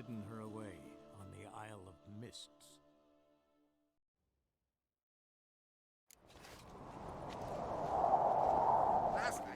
hidden her away on the Isle of Mists. Last night.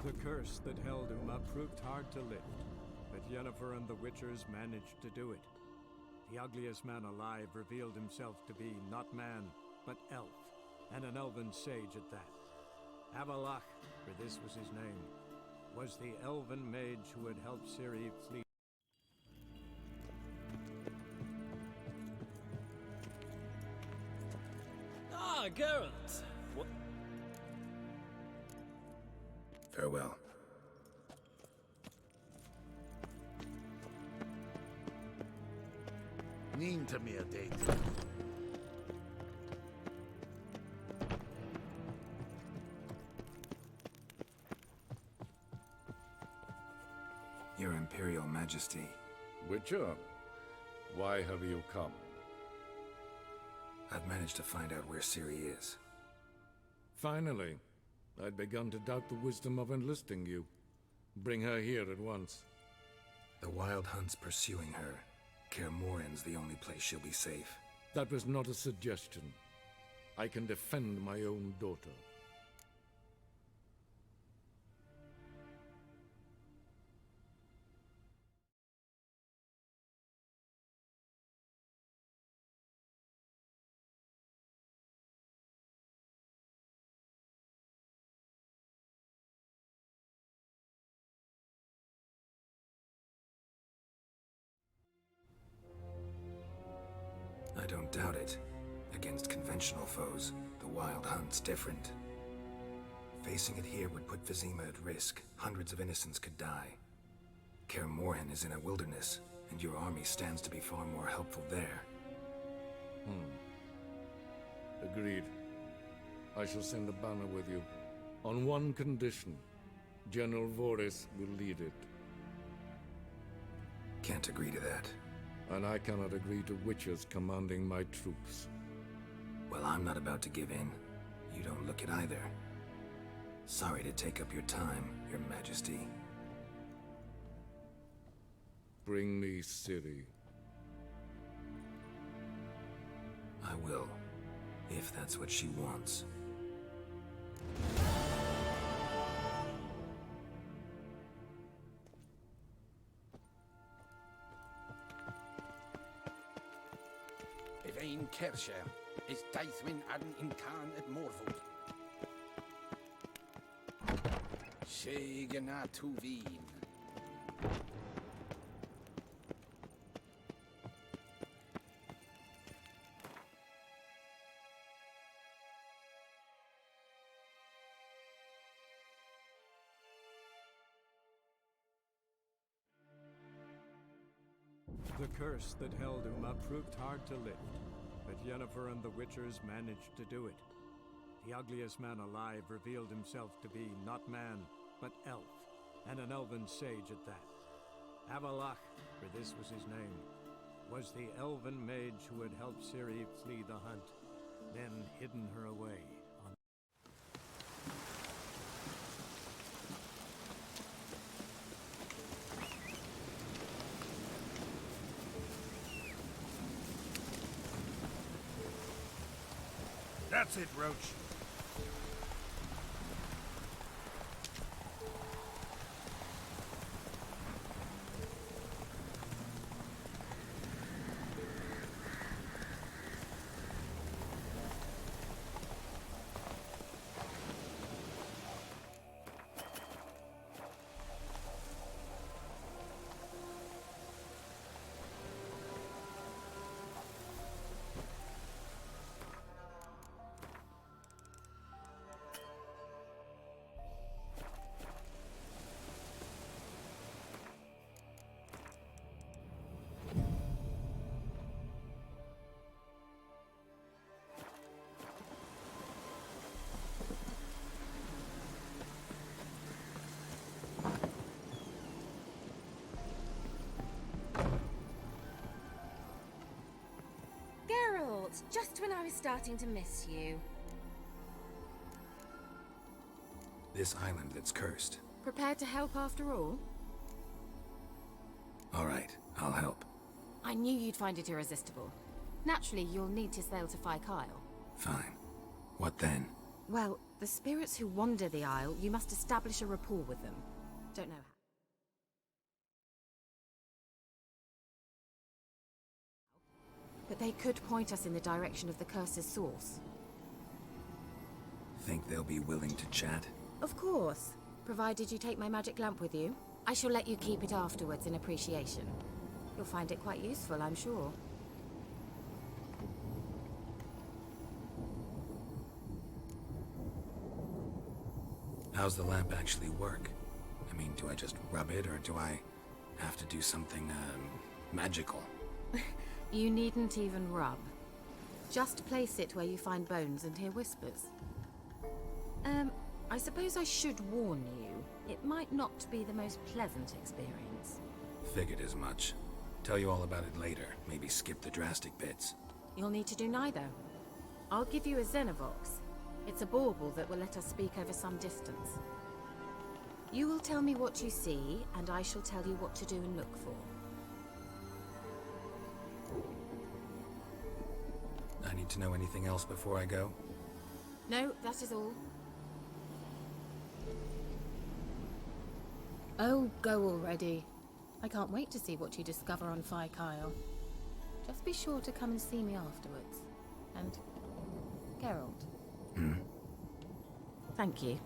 The curse that held Uma proved hard to lift, but Yennefer and the Witchers managed to do it. The ugliest man alive revealed himself to be not man, but elf, and an elven sage at that. Avalach, for this was his name, was the elven mage who had helped Ciri flee. Ah, Geralt! What? Farewell. Neen to me a date. Your Imperial Majesty. Witcher, why have you come? I've managed to find out where Ciri is. Finally. I'd begun to doubt the wisdom of enlisting you. Bring her here at once. The Wild Hunt's pursuing her. Kaer Morhen's the only place she'll be safe. That was not a suggestion. I can defend my own daughter. I don't doubt it. Against conventional foes, the Wild Hunt's different. Facing it here would put Vizima at risk. Hundreds of innocents could die. Kaer Morhen is in a wilderness, and your army stands to be far more helpful there. Agreed. I shall send a banner with you. On one condition. General Voris will lead it. Can't agree to that. And I cannot agree to witches commanding my troops. Well, I'm not about to give in. You don't look it either. Sorry to take up your time, Your Majesty. Bring me Ciri. I will, if that's what she wants. Ivain Kersher is Daithwin Adden in Khan at Morvold. Shegana Tuveen. The curse that held Uma proved hard to lift, but Yennefer and the Witchers managed to do it. The ugliest man alive revealed himself to be not man, but elf, and an elven sage at that. Avalach, for this was his name, was the elven mage who had helped Ciri flee the hunt, then hidden her away on. That's it, Roach. That's just when I was starting to miss you. This island that's cursed. Prepared to help after all? All right, I'll help. I knew you'd find it irresistible. Naturally, you'll need to sail to Phi Kyle. Fine. What then? Well, the spirits who wander the Isle, you must establish a rapport with them. Don't know how. But they could point us in the direction of the curse's source. Think they'll be willing to chat? Of course. Provided you take my magic lamp with you. I shall let you keep it afterwards in appreciation. You'll find it quite useful, I'm sure. How's the lamp actually work? I mean, do I just rub it, or do I have to do something, magical? You needn't even rub. Just place it where you find bones and hear whispers. I suppose I should warn you. It might not be the most pleasant experience. Figured as much. Tell you all about it later. Maybe skip the drastic bits. You'll need to do neither. I'll give you a Xenovox. It's a bauble that will let us speak over some distance. You will tell me what you see, and I shall tell you what to do and look for. I need to know anything else before I go? No, that is all. Oh, go already. I can't wait to see what you discover on Phi Kyle. Just be sure to come and see me afterwards. And... Geralt. Thank you.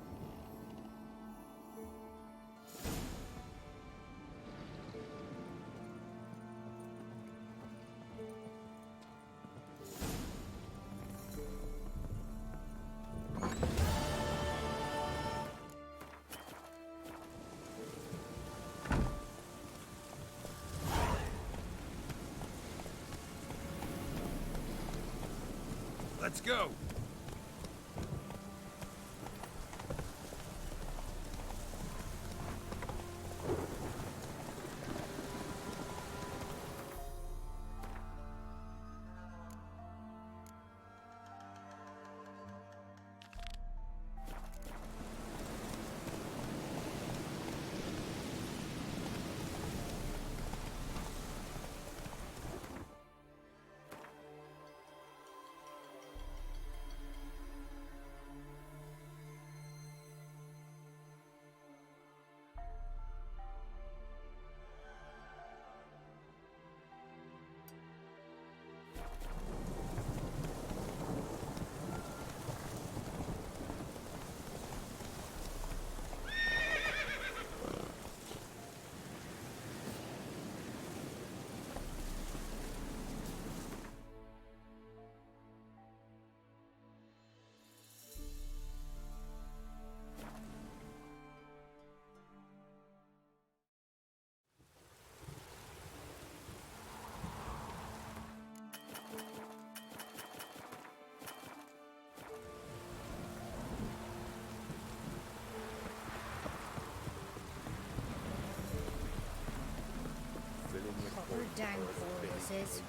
Let's go! Proper downfall this is.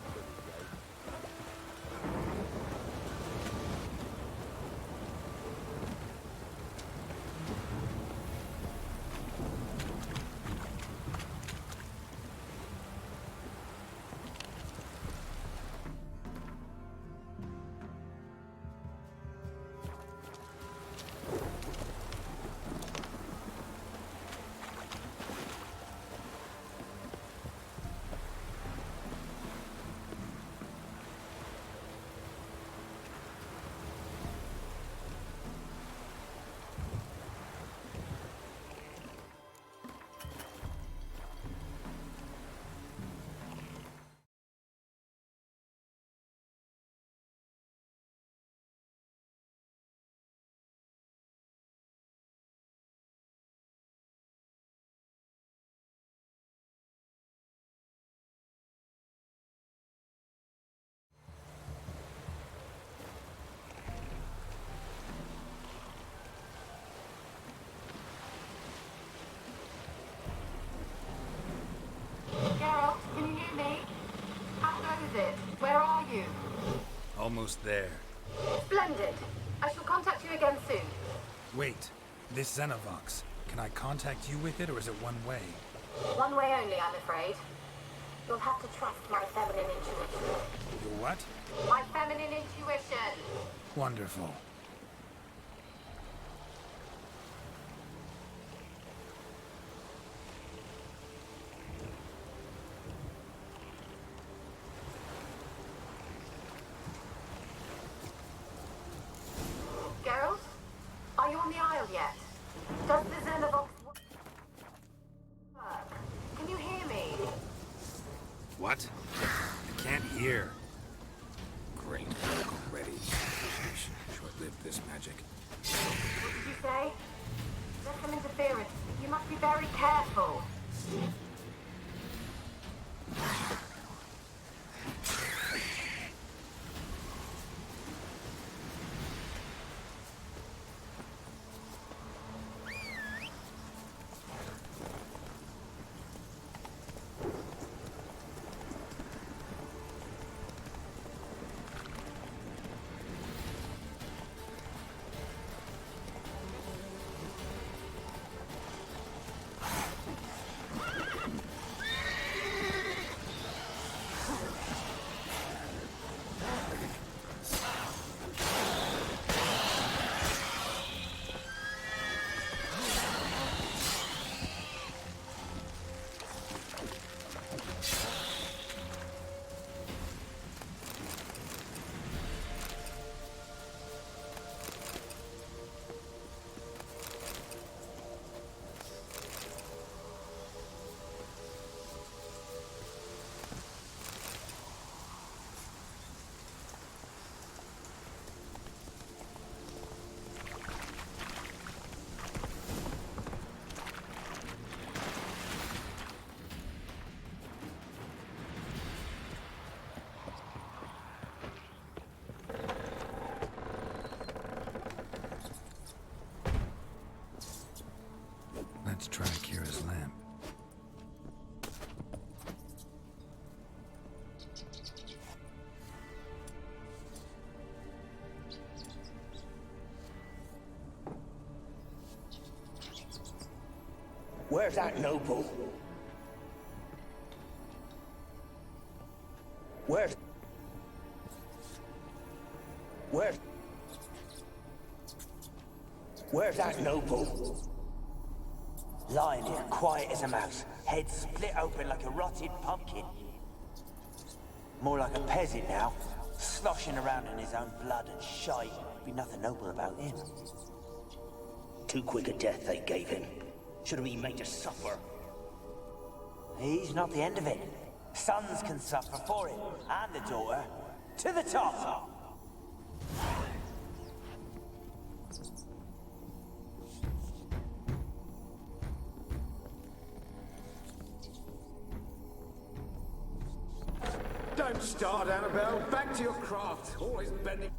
Almost there. Splendid. I shall contact you again soon. Wait, this Xenovox. Can I contact you with it, or is it one way? One way only, I'm afraid. You'll have to trust my feminine intuition. Your what? My feminine intuition! Wonderful. Geralt? Are you on the Isle yet? Does the Xenovox work? Can you hear me? What? I can't hear. Great. Already. Short-lived this magic. What did you say? There's some interference. You must be very careful. Let's try Kira's lamp. Where's that noble? Where's that noble? Lying here, quiet as a mouse, head split open like a rotted pumpkin. More like a peasant now, sloshing around in his own blood and shite. Be nothing noble about him. Too quick a death they gave him. Should have been made to suffer. He's not the end of it. Sons can suffer for him, and the daughter. To the top! Don't start, Annabelle. Back to your craft. Always bending...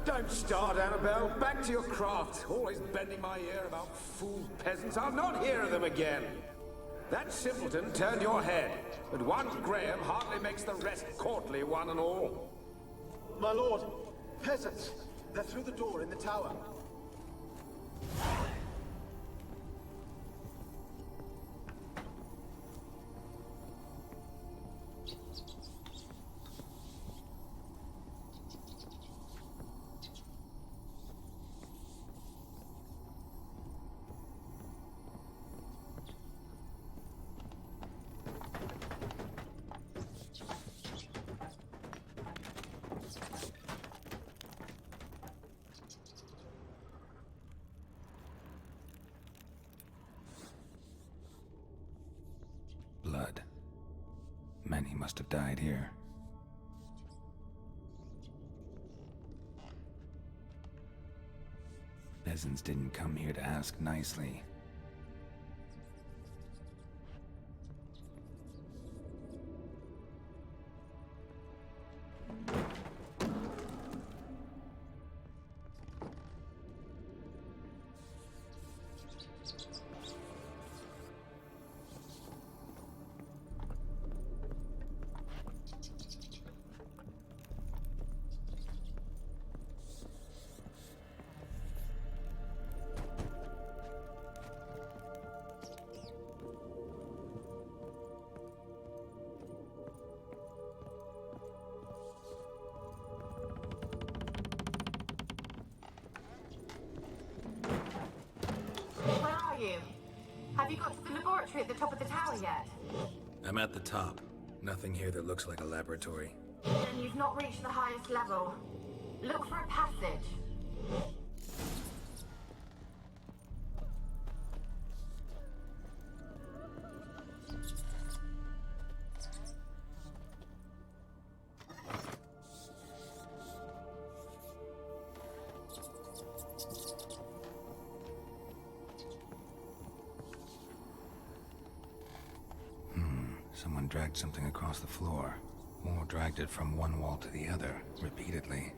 Don't start, Annabelle. Back to your craft. Always bending my ear about fool peasants. I'll not hear of them again. That simpleton turned your head, but one Graham hardly makes the rest courtly, one and all. My lord, peasants. They're through the door in the tower. Blood. Many must have died here. Peasants didn't come here to ask nicely. sentry at the top of the tower yet? I'm at the top. Nothing here that looks like a laboratory. Then you've not reached the highest level. Look for a passage. Someone dragged something across the floor. Or dragged it from one wall to the other, repeatedly.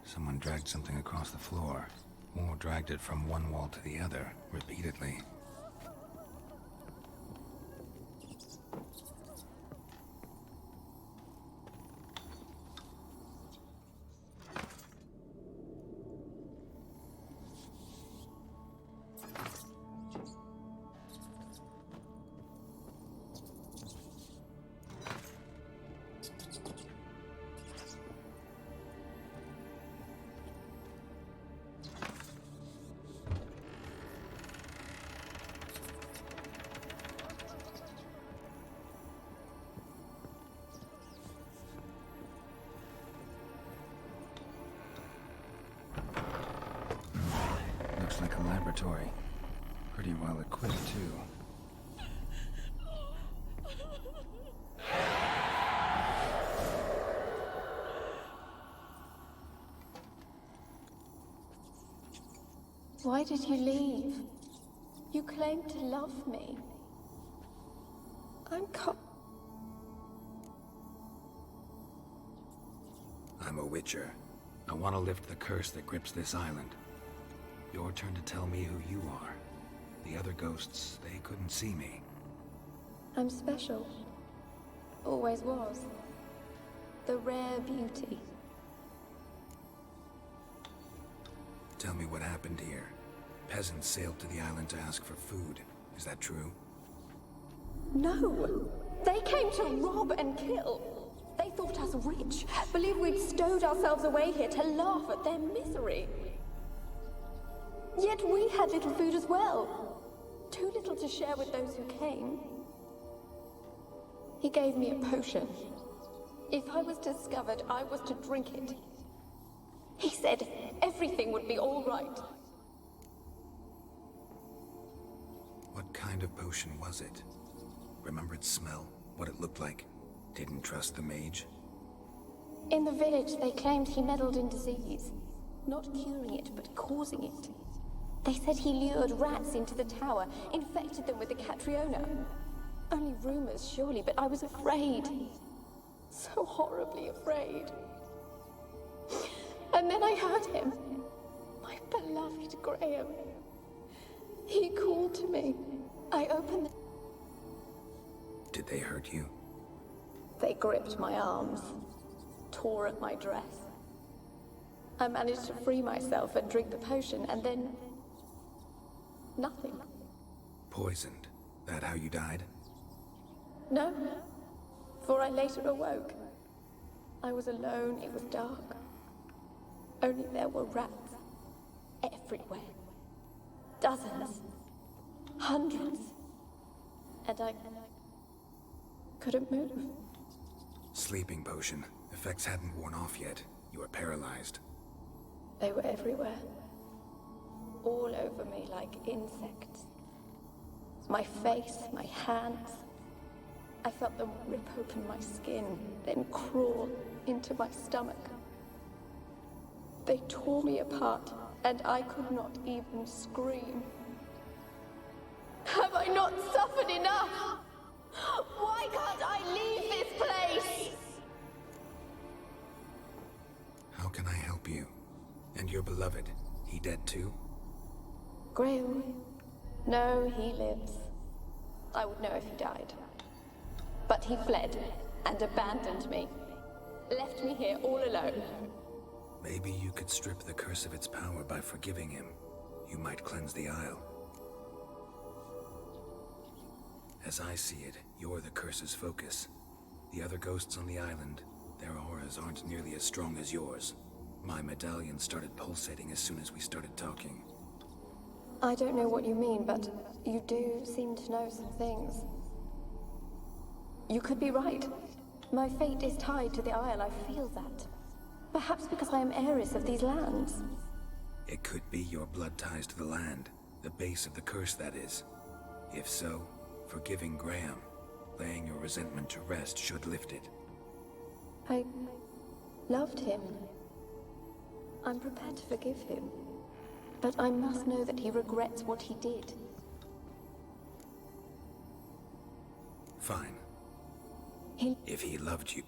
Someone dragged something across the floor. Or dragged it from one wall to the other, repeatedly. Looks like a laboratory. Pretty well equipped, too. Why did you leave? You claimed to love me. I'm a Witcher. I want to lift the curse that grips this island. Your turn to tell me who you are. The other ghosts, they couldn't see me. I'm special. Always was. The rare beauty. Tell me what happened here. Peasants sailed to the island to ask for food. Is that true? No! They came to rob and kill. They thought us rich, believed we'd stowed ourselves away here to laugh at their misery. Yet we had little food as well. Too little to share with those who came. He gave me a potion. If I was discovered, I was to drink it. He said everything would be all right. What kind of potion was it? Remember its smell? What it looked like? Didn't trust the mage? In the village, they claimed he meddled in disease. Not curing it, but causing it. They said he lured rats into the tower, infected them with the Catriona. Only rumors, surely, but I was afraid. So horribly afraid. And then I heard him. My beloved Graham. He called to me. I opened the... Did they hurt you? They gripped my arms, tore at my dress. I managed to free myself and drink the potion, and then... nothing. Poisoned? That how you died? No, for I later awoke. I was alone, it was dark. Only there were rats. Everywhere. Dozens. Hundreds. And I... couldn't move. Sleeping potion. Effects hadn't worn off yet. You were paralyzed. They were everywhere. All over me like insects. My face, my hands. I felt them rip open my skin, then crawl into my stomach. They tore me apart, and I could not even scream. Have I not suffered enough? Why can't I leave this place? How can I help you? And your beloved, he dead too? Graham? No, he lives. I would know if he died. But he fled and abandoned me. Left me here all alone. Maybe you could strip the curse of its power by forgiving him. You might cleanse the Isle. As I see it, you're the curse's focus. The other ghosts on the island, their auras aren't nearly as strong as yours. My medallion started pulsating as soon as we started talking. I don't know what you mean, but you do seem to know some things. You could be right. My fate is tied to the Isle, I feel that. Perhaps because I am heiress of these lands. It could be your blood ties to the land, the base of the curse, that is. If so, forgiving Graham, laying your resentment to rest should lift it. I loved him. I'm prepared to forgive him. But I must know that he regrets what he did. Fine. If he loved you.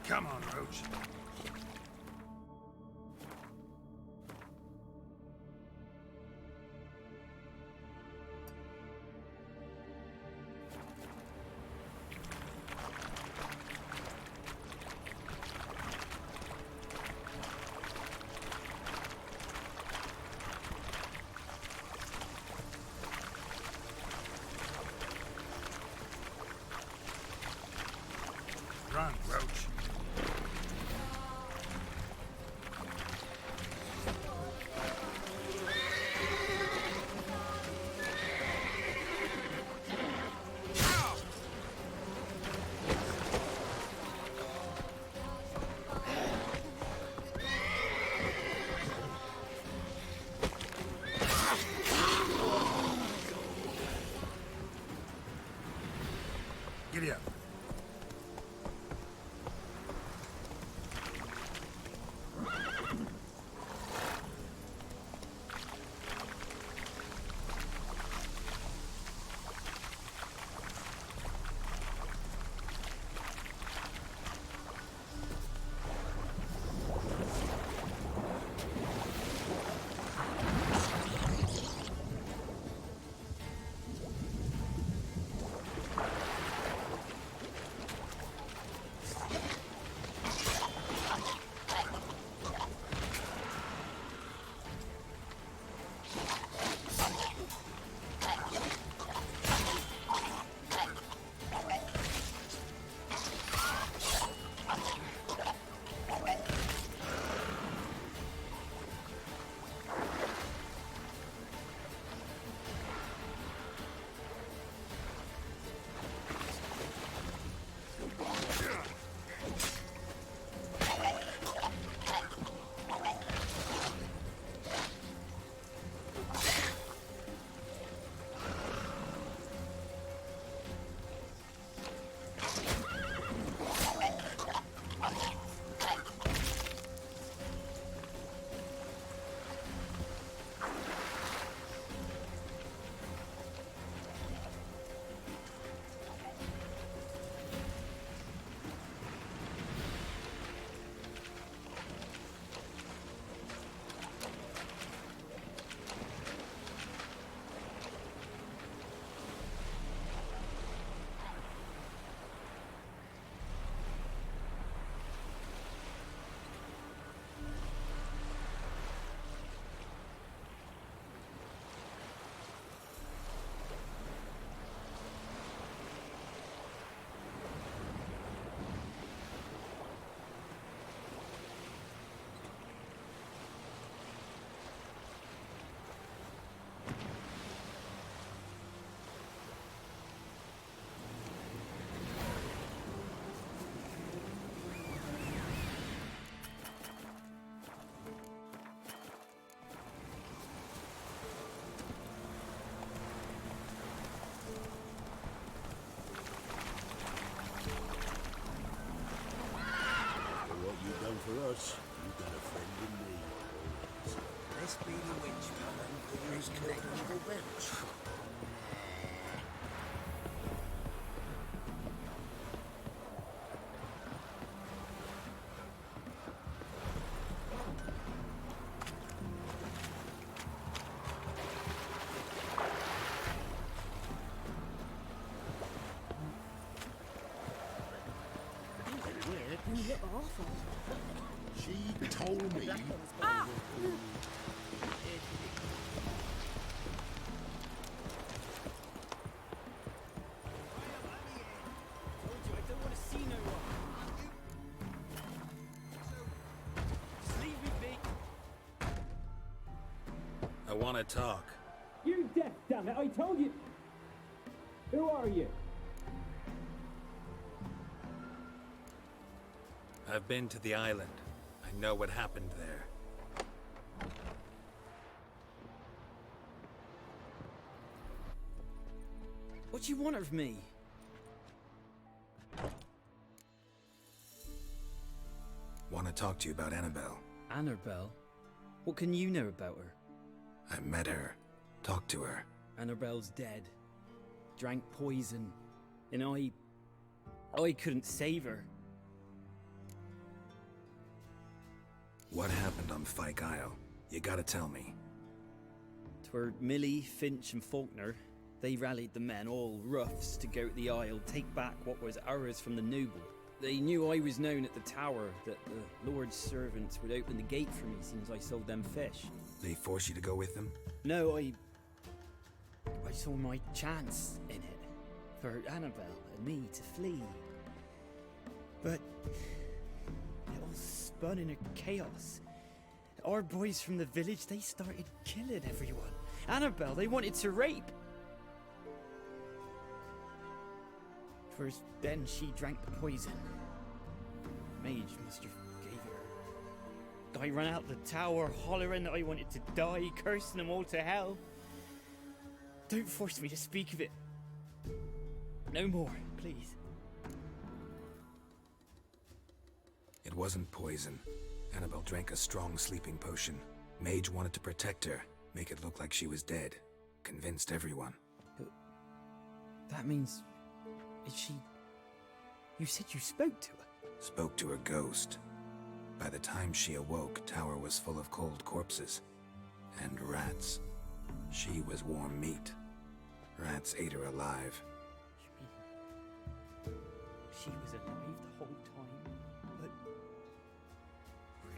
Come on, Roach. Run, Roach. Giddy up. Must be the witch, Paladin, who's connected with the witch. You look awful. She told me. Ah! I want to talk. You're deaf, damn it! I told you. Who are you? I've been to the island. I know what happened there. What do you want of me? Want to talk to you about Annabelle. Annabelle? What can you know about her? I met her. Talked to her. Annabelle's dead. Drank poison. And I couldn't save her. What happened on Fyke Isle? You gotta tell me. 'Twere Millie, Finch and Faulkner. They rallied the men, all roughs, to go to the Isle, take back what was ours from the noble. They knew I was known at the tower, that the Lord's servants would open the gate for me since I sold them fish. They force you to go with them? No, I saw my chance in it, for Annabelle and me to flee. But it all spun in a chaos. Our boys from the village, they started killing everyone. Annabelle, they wanted to rape. First, then she drank the poison. Mage must have gave her. I ran out the tower, hollering that I wanted to die, cursing them all to hell. Don't force me to speak of it. No more, please. It wasn't poison. Annabelle drank a strong sleeping potion. Mage wanted to protect her, make it look like she was dead. Convinced everyone. But that means... is she... You said you spoke to her? Spoke to her ghost. By the time she awoke, Tower was full of cold corpses. And rats. She was warm meat. Rats ate her alive. You mean... she was alive the whole time? But...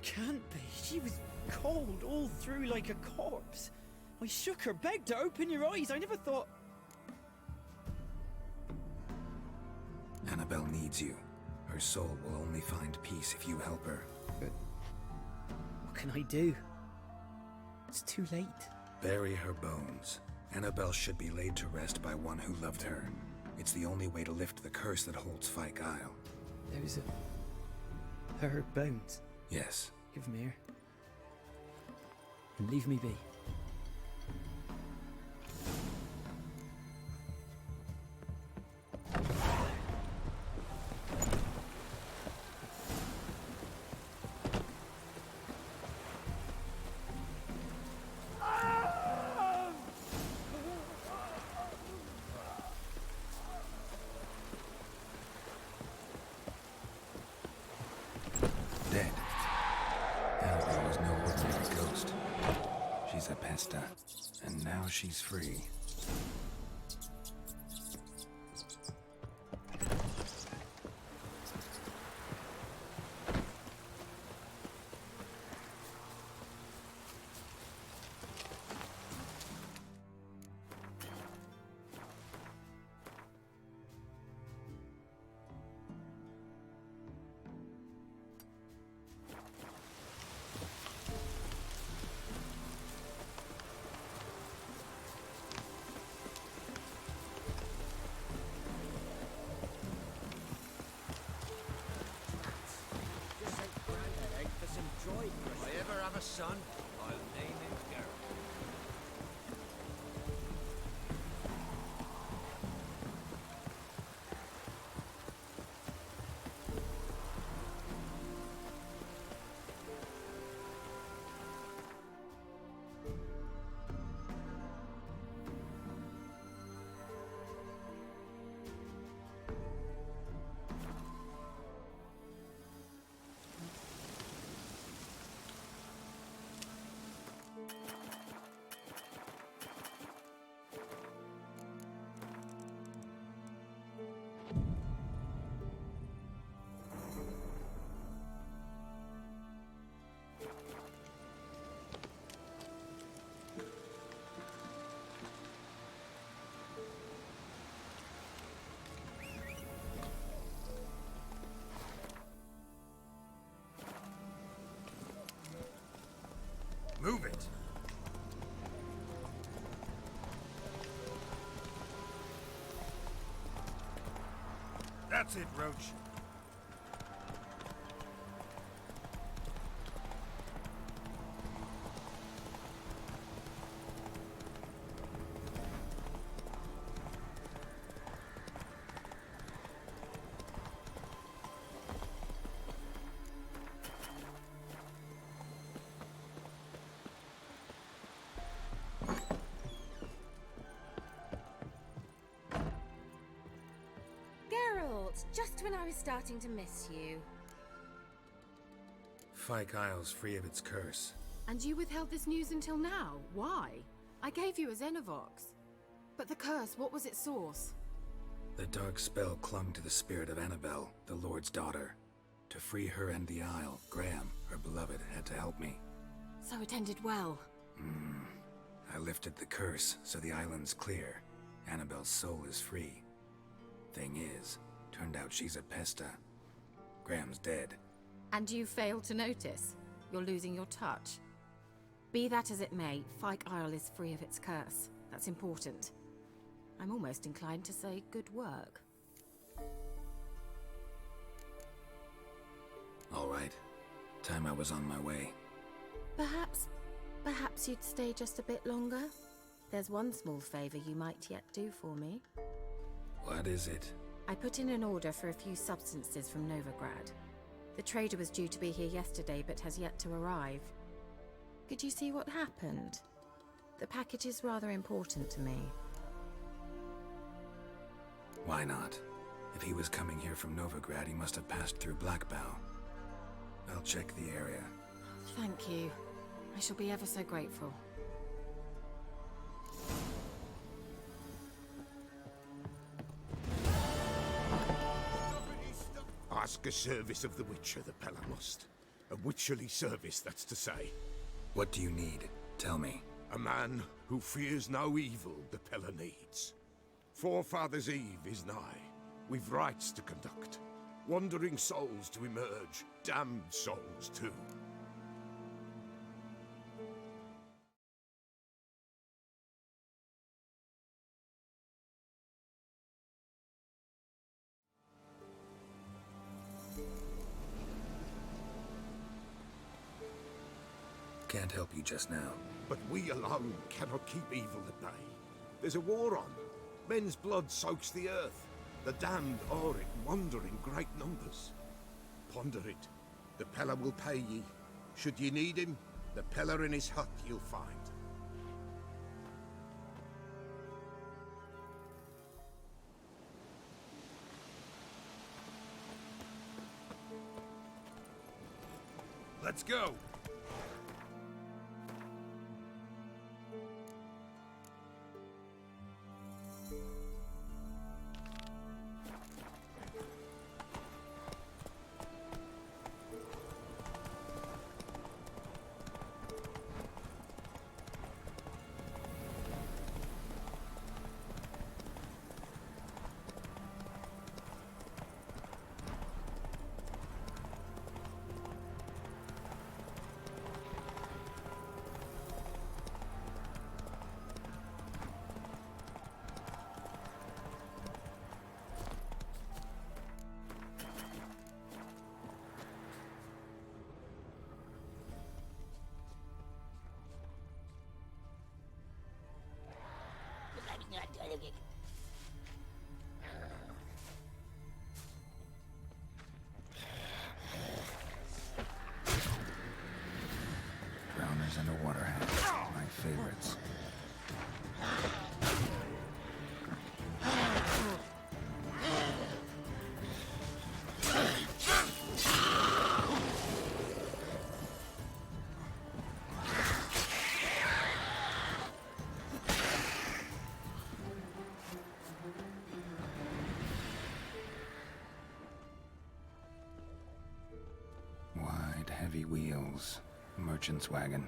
can't be. She was cold all through like a corpse. I shook her, begged her, open your eyes. I never thought... Annabelle needs you. Her soul will only find peace if you help her. But... what can I do? It's too late. Bury her bones. Annabelle should be laid to rest by one who loved her. It's the only way to lift the curse that holds Fyke Isle. Those are... her bones? Yes. Give them here. And leave me be. Dead. Annabelle was no ordinary ghost. She's a pesta, and now she's free. If I ever have a son, I'll name him Garrett. Move it! That's it, Roach. Just when I was starting to miss you. Fyke Isle's free of its curse. And you withheld this news until now? Why? I gave you a Xenovox. But the curse, what was its source? The dark spell clung to the spirit of Annabelle, the Lord's daughter. To free her and the Isle, Graham, her beloved, had to help me. So it ended well. I lifted the curse, so the island's clear. Annabelle's soul is free. Thing is, turned out she's a Pesta. Graham's dead. And you failed to notice? You're losing your touch. Be that as it may, Fyke Isle is free of its curse. That's important. I'm almost inclined to say good work. All right. Time I was on my way. Perhaps you'd stay just a bit longer? There's one small favor you might yet do for me. What is it? I put in an order for a few substances from Novigrad. The trader was due to be here yesterday, but has yet to arrive. Could you see what happened? The package is rather important to me. Why not? If he was coming here from Novigrad, he must have passed through Blackbough. I'll check the area. Thank you. I shall be ever so grateful. Ask a service of the Witcher, the Pella must. A witcherly service, that's to say. What do you need? Tell me. A man who fears no evil the Pella needs. Forefathers' Eve is nigh. We've rites to conduct. Wandering souls to emerge. Damned souls, too. Can't help you just now. But we alone cannot keep evil at bay. There's a war on. Men's blood soaks the earth. The damned are it, wander in great numbers. Ponder it. The Pella will pay ye. Should ye need him, the Pella in his hut you'll find. Let's go! Drowners and a water hound. My favorites. Wide, heavy wheels. Merchant's wagon.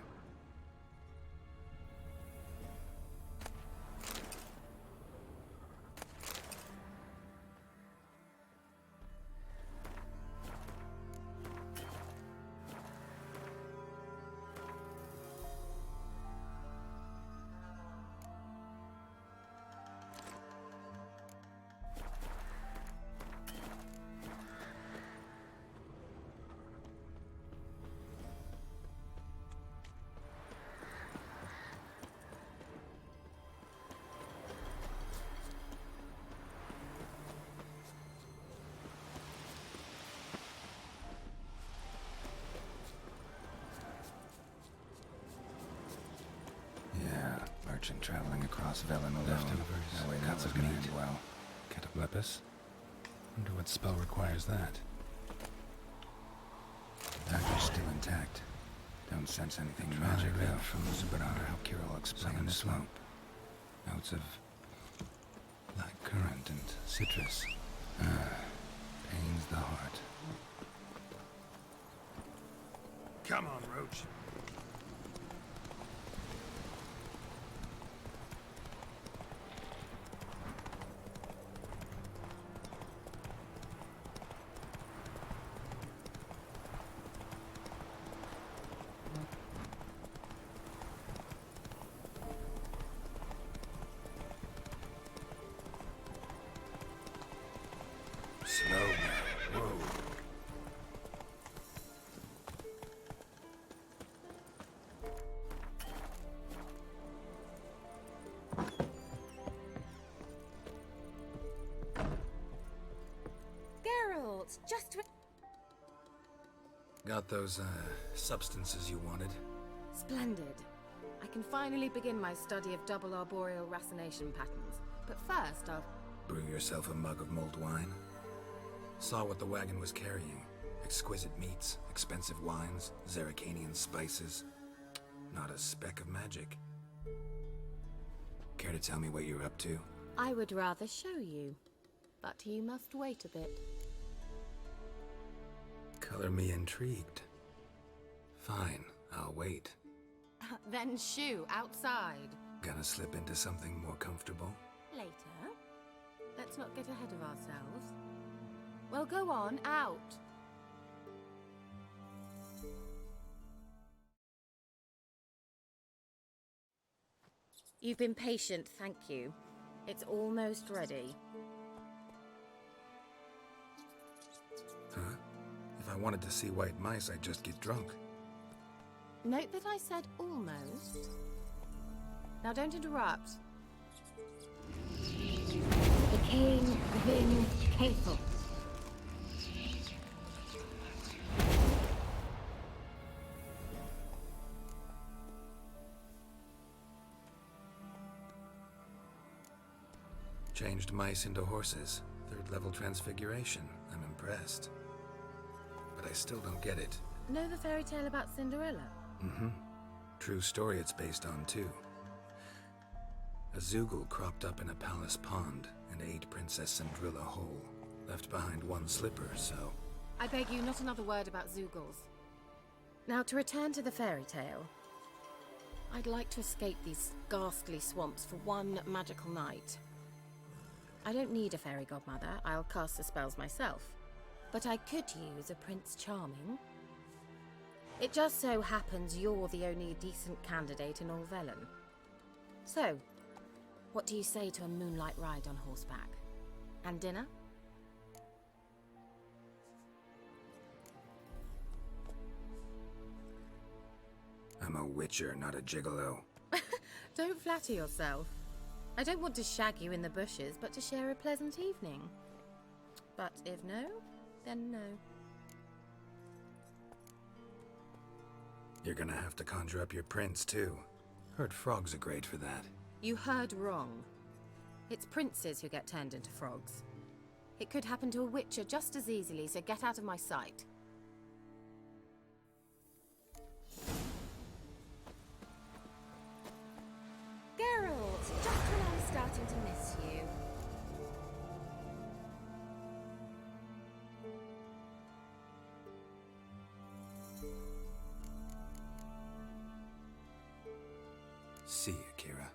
merchant traveling across Velen alone. Leftovers, That way cuts that of would meat. end well. Cataplepis? Wonder what spell requires that. Dagger's still intact. Don't sense anything Dry magic red though. from I wonder how Kira will explain Summon this swamp. one. Notes of black currant and citrus. Pains the heart. Come on, Roach. Slow now. Whoa. Geralt, just Got those, substances you wanted? Splendid. I can finally begin my study of double arboreal racination patterns. But first, I'll... Brew yourself a mug of mulled wine? Saw what the wagon was carrying. Exquisite meats, expensive wines, Zerrikanian spices. Not a speck of magic. Care to tell me what you're up to? I would rather show you. But you must wait a bit. Color me intrigued. Fine, I'll wait. Then shoo, outside. Gonna slip into something more comfortable? Later. Let's not get ahead of ourselves. Well, go on, out. You've been patient, thank you. It's almost ready. Huh? If I wanted to see white mice, I'd just get drunk. Note that I said almost. Now don't interrupt. The king Vin Cathel. Changed mice into horses. Third-level transfiguration. I'm impressed. But I still don't get it. Know the fairy tale about Cinderella? Mm-hmm. True story it's based on, too. A Zoogle cropped up in a palace pond and ate Princess Cinderella whole. Left behind one slipper, so... I beg you, not another word about Zoogles. Now, to return to the fairy tale. I'd like to escape these ghastly swamps for one magical night. I don't need a fairy godmother, I'll cast the spells myself. But I could use a Prince Charming. It just so happens you're the only decent candidate in all Velen. So, what do you say to a moonlight ride on horseback? And dinner? I'm a witcher, not a gigolo. Don't flatter yourself. I don't want to shag you in the bushes, but to share a pleasant evening. But if no, then no. You're gonna have to conjure up your prince, too. Heard frogs are great for that. You heard wrong. It's princes who get turned into frogs. It could happen to a witcher just as easily, so get out of my sight. Geralt, just when I was starting to miss you. See you, Kira.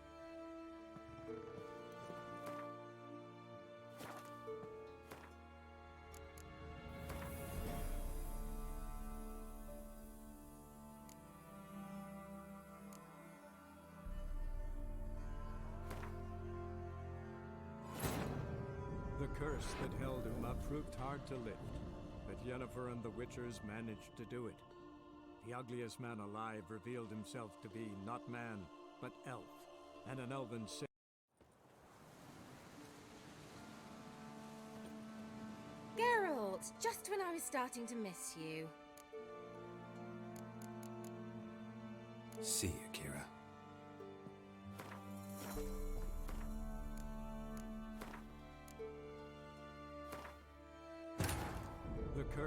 The curse that held Uma proved hard to lift, but Yennefer and the Witchers managed to do it. The ugliest man alive revealed himself to be not man, but elf, and an elven saint. Geralt, just when I was starting to miss you. See you, Kira.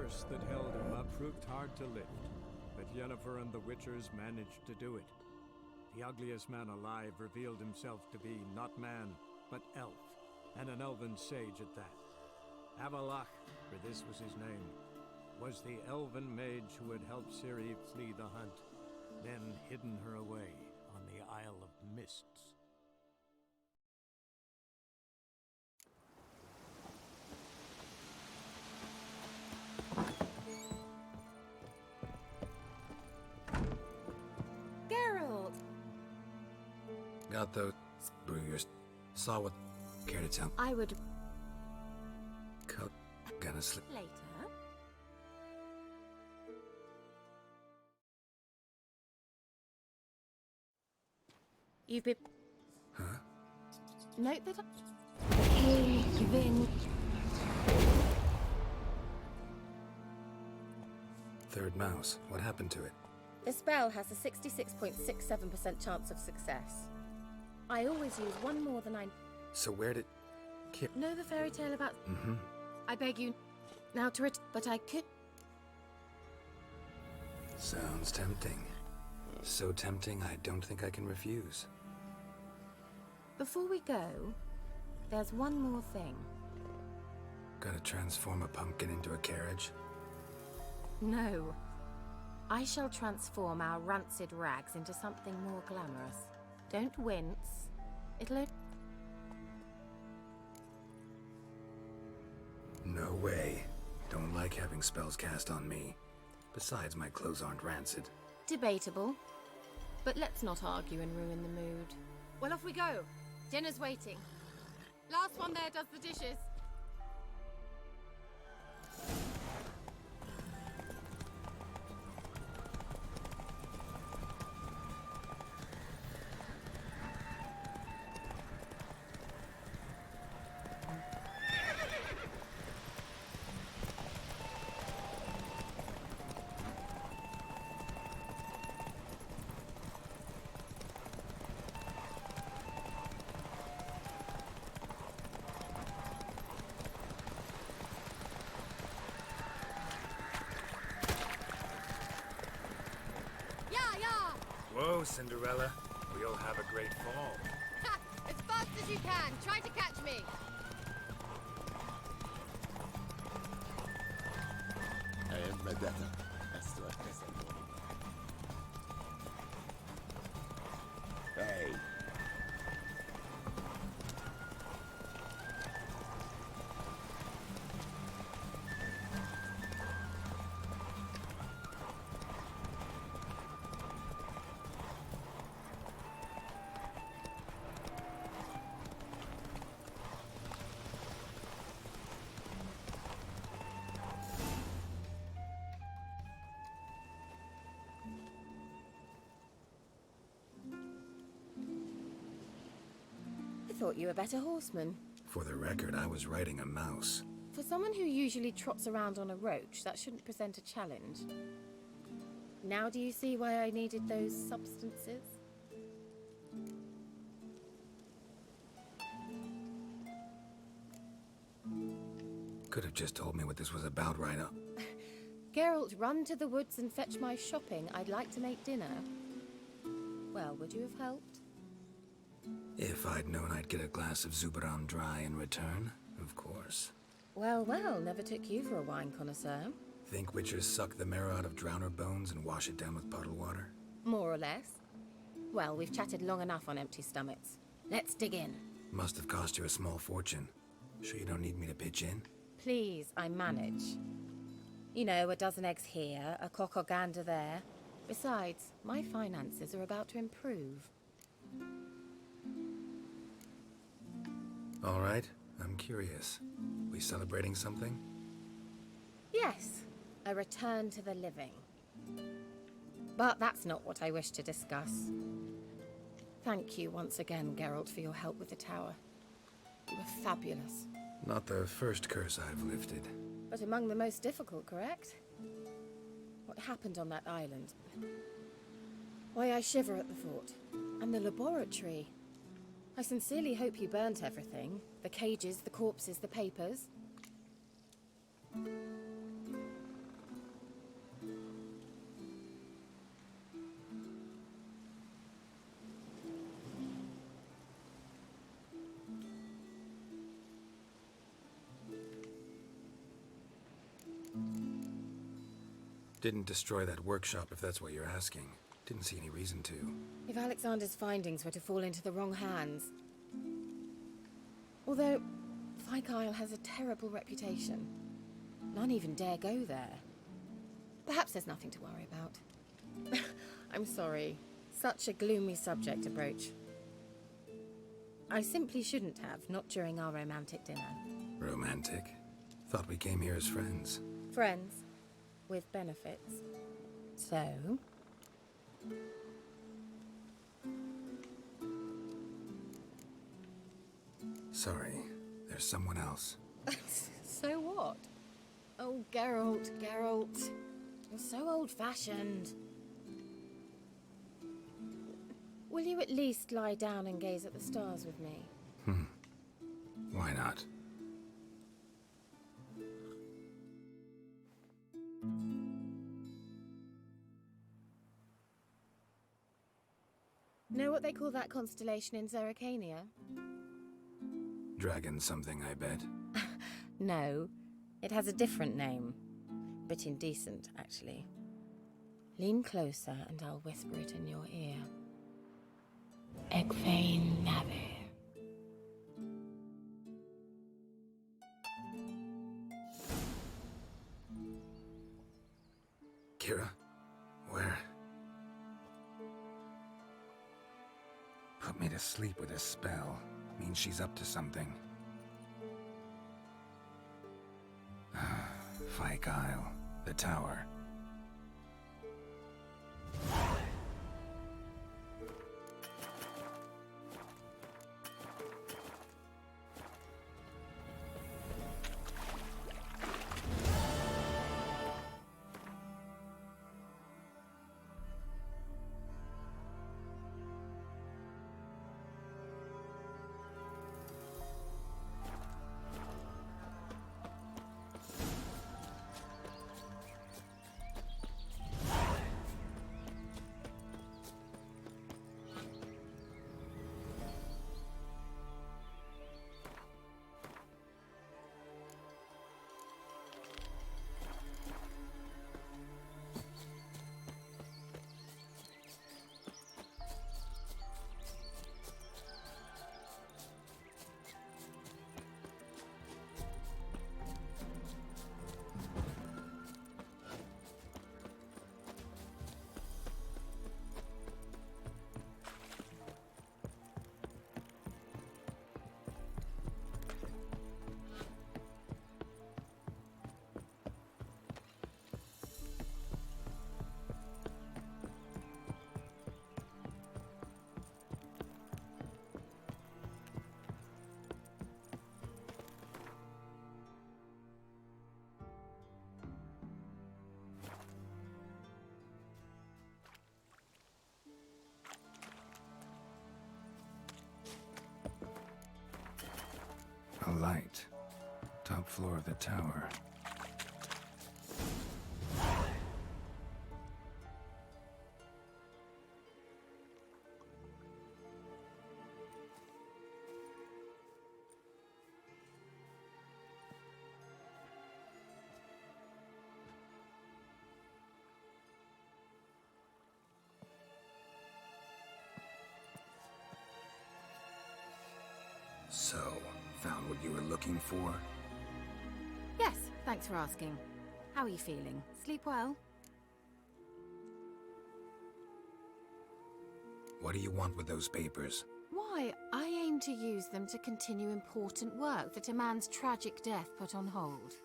curse that held Uma proved hard to lift, but Yennefer and the Witchers managed to do it. The ugliest man alive revealed himself to be not man, but elf, and an elven sage at that. Avalach, for this was his name, was the elven mage who had helped Ciri flee the hunt, then hidden her away on the Isle of Mists. Geralt! Got those brewers. Saw what. Care to tell? I would... Gonna slip. Later. You've been... Huh? Note that Vin. Third mouse. What happened to it? The spell has a 66.67% chance of success. I always use one more than I... So where did... Know the fairy tale about... Mm-hmm. I beg you now to but I could... Sounds tempting. So tempting, I don't think I can refuse. Before we go, there's one more thing. Gotta transform a pumpkin into a carriage? No. I shall transform our rancid rags into something more glamorous. Don't wince. It'll... No way. Don't like having spells cast on me. Besides, my clothes aren't rancid. Debatable. But let's not argue and ruin the mood. Well, off we go. Dinner's waiting. Last one there does the dishes. Whoa, Cinderella. We'll have a great fall. Ha! As fast as you can. Try to catch me. Hey. I thought you were a better horseman. For the record, I was riding a mouse. For someone who usually trots around on a roach, that shouldn't present a challenge. Now do you see why I needed those substances? Could have just told me what this was about right up. Geralt, run to the woods and fetch my shopping. I'd like to make dinner. Well, would you have helped? If I'd known I'd get a glass of Zubaram dry in return, of course. Well, well, never took you for a wine connoisseur. Think witchers suck the marrow out of drowner bones and wash it down with puddle water? More or less. Well, we've chatted long enough on empty stomachs. Let's dig in. Must have cost you a small fortune. Sure you don't need me to pitch in? Please, I manage. You know, a dozen eggs here, a cock or gander there. Besides, my finances are about to improve. All right, I'm curious. We celebrating something? Yes, a return to the living. But that's not what I wish to discuss. Thank you once again, Geralt, for your help with the tower. You were fabulous. Not the first curse I've lifted. But among the most difficult, correct? What happened on that island? Why, I shiver at the thought. And the laboratory. I sincerely hope you burnt everything. The cages, the corpses, the papers. Didn't destroy that workshop, if that's what you're asking. Didn't see any reason to. If Alexander's findings were to fall into the wrong hands... Although, Fyke Isle has a terrible reputation. None even dare go there. Perhaps there's nothing to worry about. I'm sorry. Such a gloomy subject to broach. I simply shouldn't have, not during our romantic dinner. Romantic? Thought we came here as friends. Friends. With benefits. So... Sorry, there's someone else. So what? Oh, Geralt, Geralt. You're so old-fashioned. Will you at least lie down and gaze at the stars with me? Why not? Know what they call that constellation in Zerrikania? Dragon something, I bet. No, it has a different name. Bit indecent, actually. Lean closer and I'll whisper it in your ear. Egwene Navi. Kira? Where? Put me to sleep with a spell. Means she's up to something. Fyke Isle. The tower. A light. Top floor of the tower. So, found what you were looking for? Yes, thanks for asking. How are you feeling? Sleep well? What do you want with those papers? Why, I aim to use them to continue important work that a man's tragic death put on hold.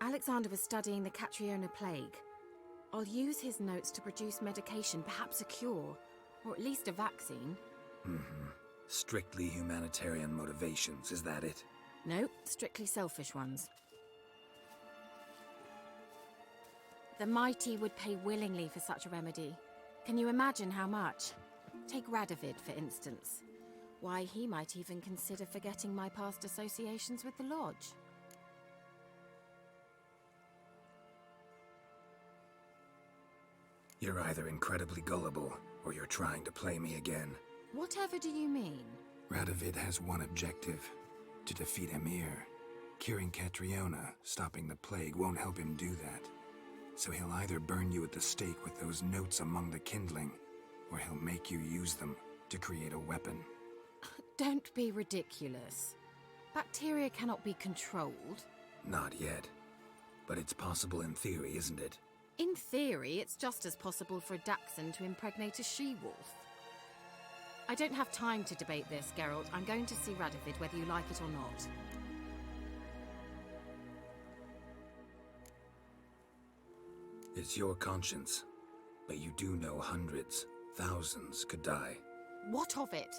Alexander was studying the Catriona plague. I'll use his notes to produce medication, perhaps a cure, or at least a vaccine. Strictly humanitarian motivations, is that it? No, strictly selfish ones. The mighty would pay willingly for such a remedy. Can you imagine how much? Take Radovid, for instance. Why, he might even consider forgetting my past associations with the Lodge. You're either incredibly gullible, or you're trying to play me again. Whatever do you mean? Radovid has one objective: to defeat Emhyr. Curing Catriona, stopping the plague, won't help him do that. So he'll either burn you at the stake with those notes among the kindling, or he'll make you use them to create a weapon. Don't be ridiculous. Bacteria cannot be controlled. Not yet. But it's possible in theory, isn't it? In theory, it's just as possible for a Dachshund to impregnate a she-wolf. I don't have time to debate this, Geralt. I'm going to see Radovid whether you like it or not. It's your conscience. But you do know hundreds, thousands could die. What of it?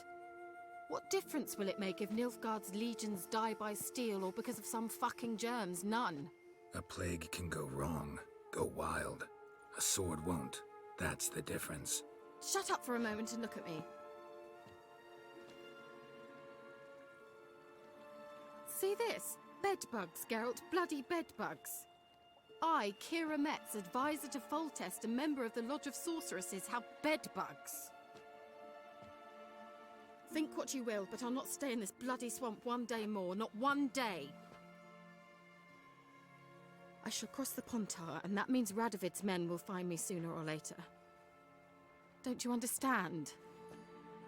What difference will it make if Nilfgaard's legions die by steel or because of some fucking germs? None. A plague can go wrong, go wild. A sword won't. That's the difference. Shut up for a moment and look at me. See this? Bedbugs, Geralt. Bloody bedbugs. I, Kira Metz, advisor to Foltest and member of the Lodge of Sorceresses, have bedbugs. Think what you will, but I'll not stay in this bloody swamp one day more. Not one day. I shall cross the Pontar, and that means Radovid's men will find me sooner or later. Don't you understand?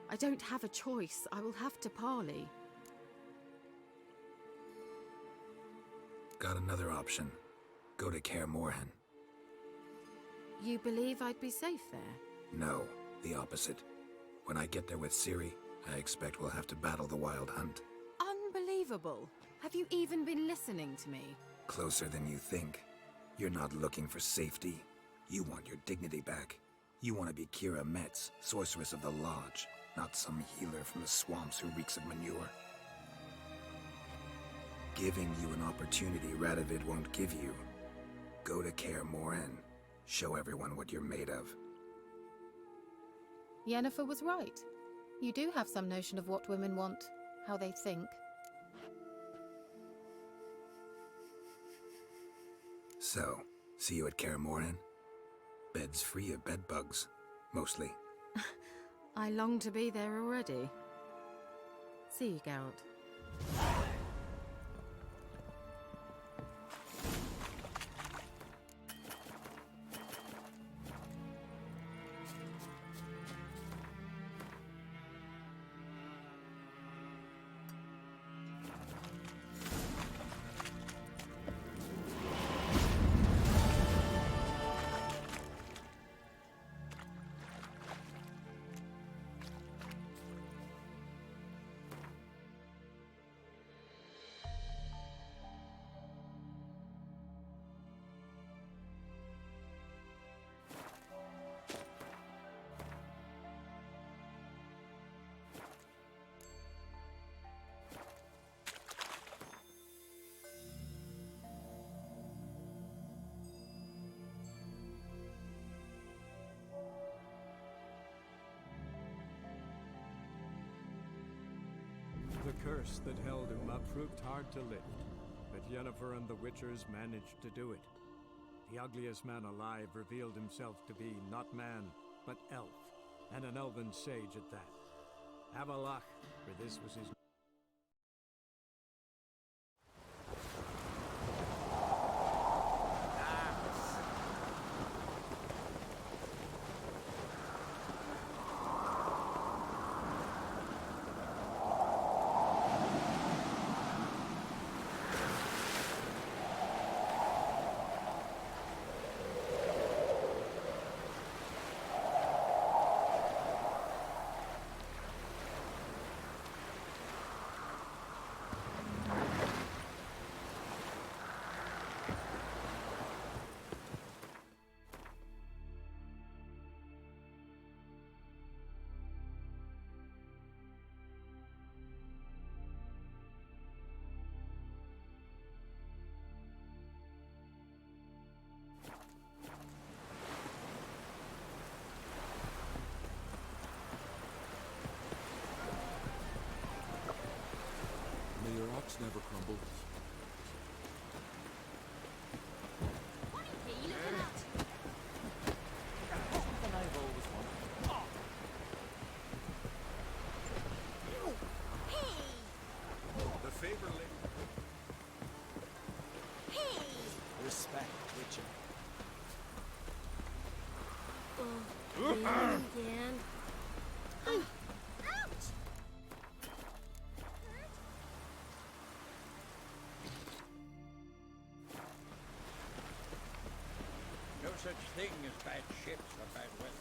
I don't have a choice. I will have to parley. Got another option. Go to Kaer Morhen. You believe I'd be safe there? No, the opposite. When I get there with Ciri, I expect we'll have to battle the Wild Hunt. Unbelievable. Have you even been listening to me? Closer than you think. You're not looking for safety. You want your dignity back. You want to be Kira Metz, sorceress of the Lodge, not some healer from the swamps who reeks of manure. Giving you an opportunity Radovid won't give you. Go to Kaer Morhen. Show everyone what you're made of. Yennefer was right. You do have some notion of what women want, how they think. So, see you at Kaer Morhen? Beds free of bedbugs, mostly. I long to be there already. See you, Geralt. The curse that held Uma proved hard to lift, but Yennefer and the Witchers managed to do it. The ugliest man alive revealed himself to be not man, but elf, and an elven sage at that. Avalach, for this was his never crumble. The favor lady. Again. Ouch! No such thing as bad ships or bad weather.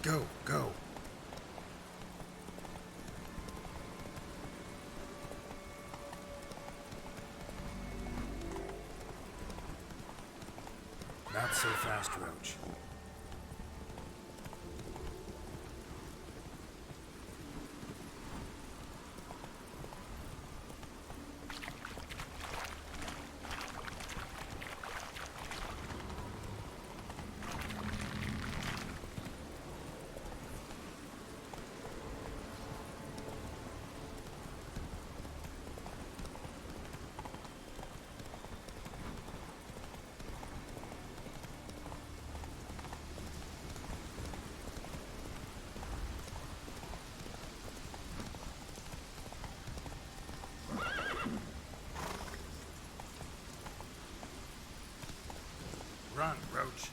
Go, go. Not so fast, Roach. Run, Roach.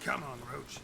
Come on, Roach.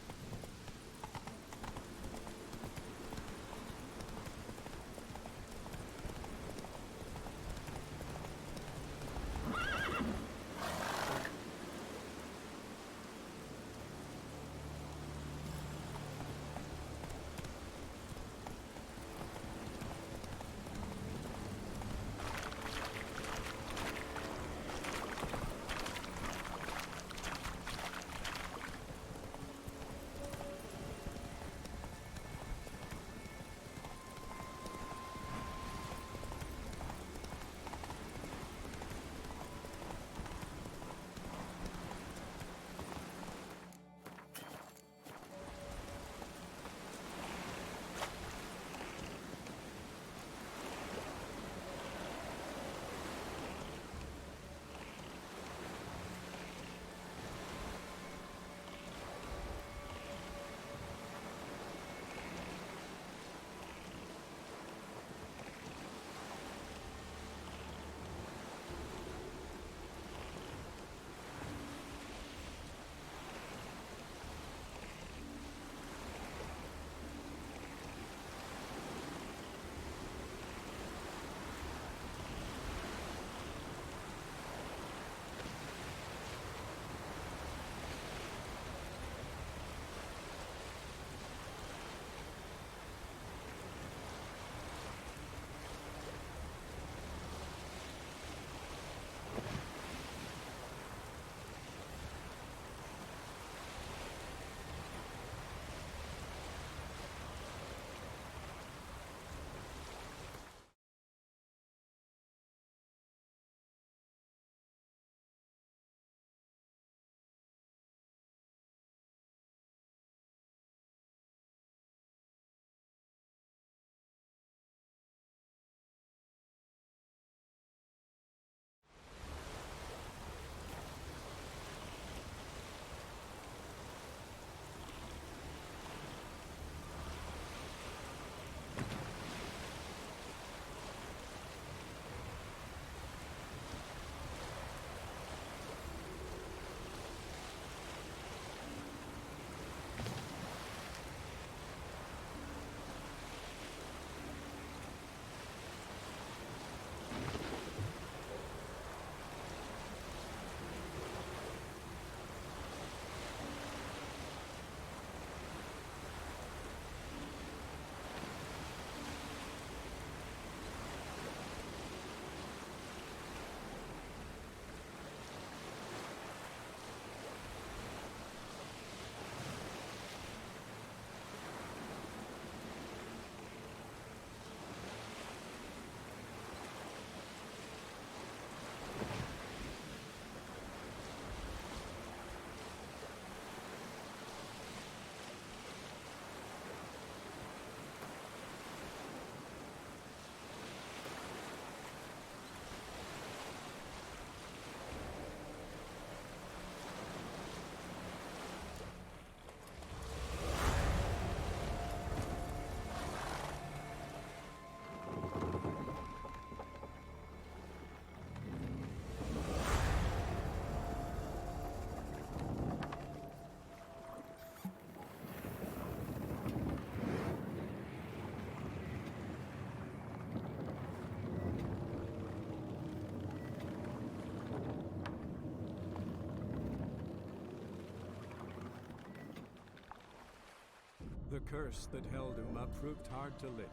The curse that held Uma proved hard to lift,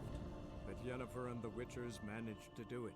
but Yennefer and the Witchers managed to do it.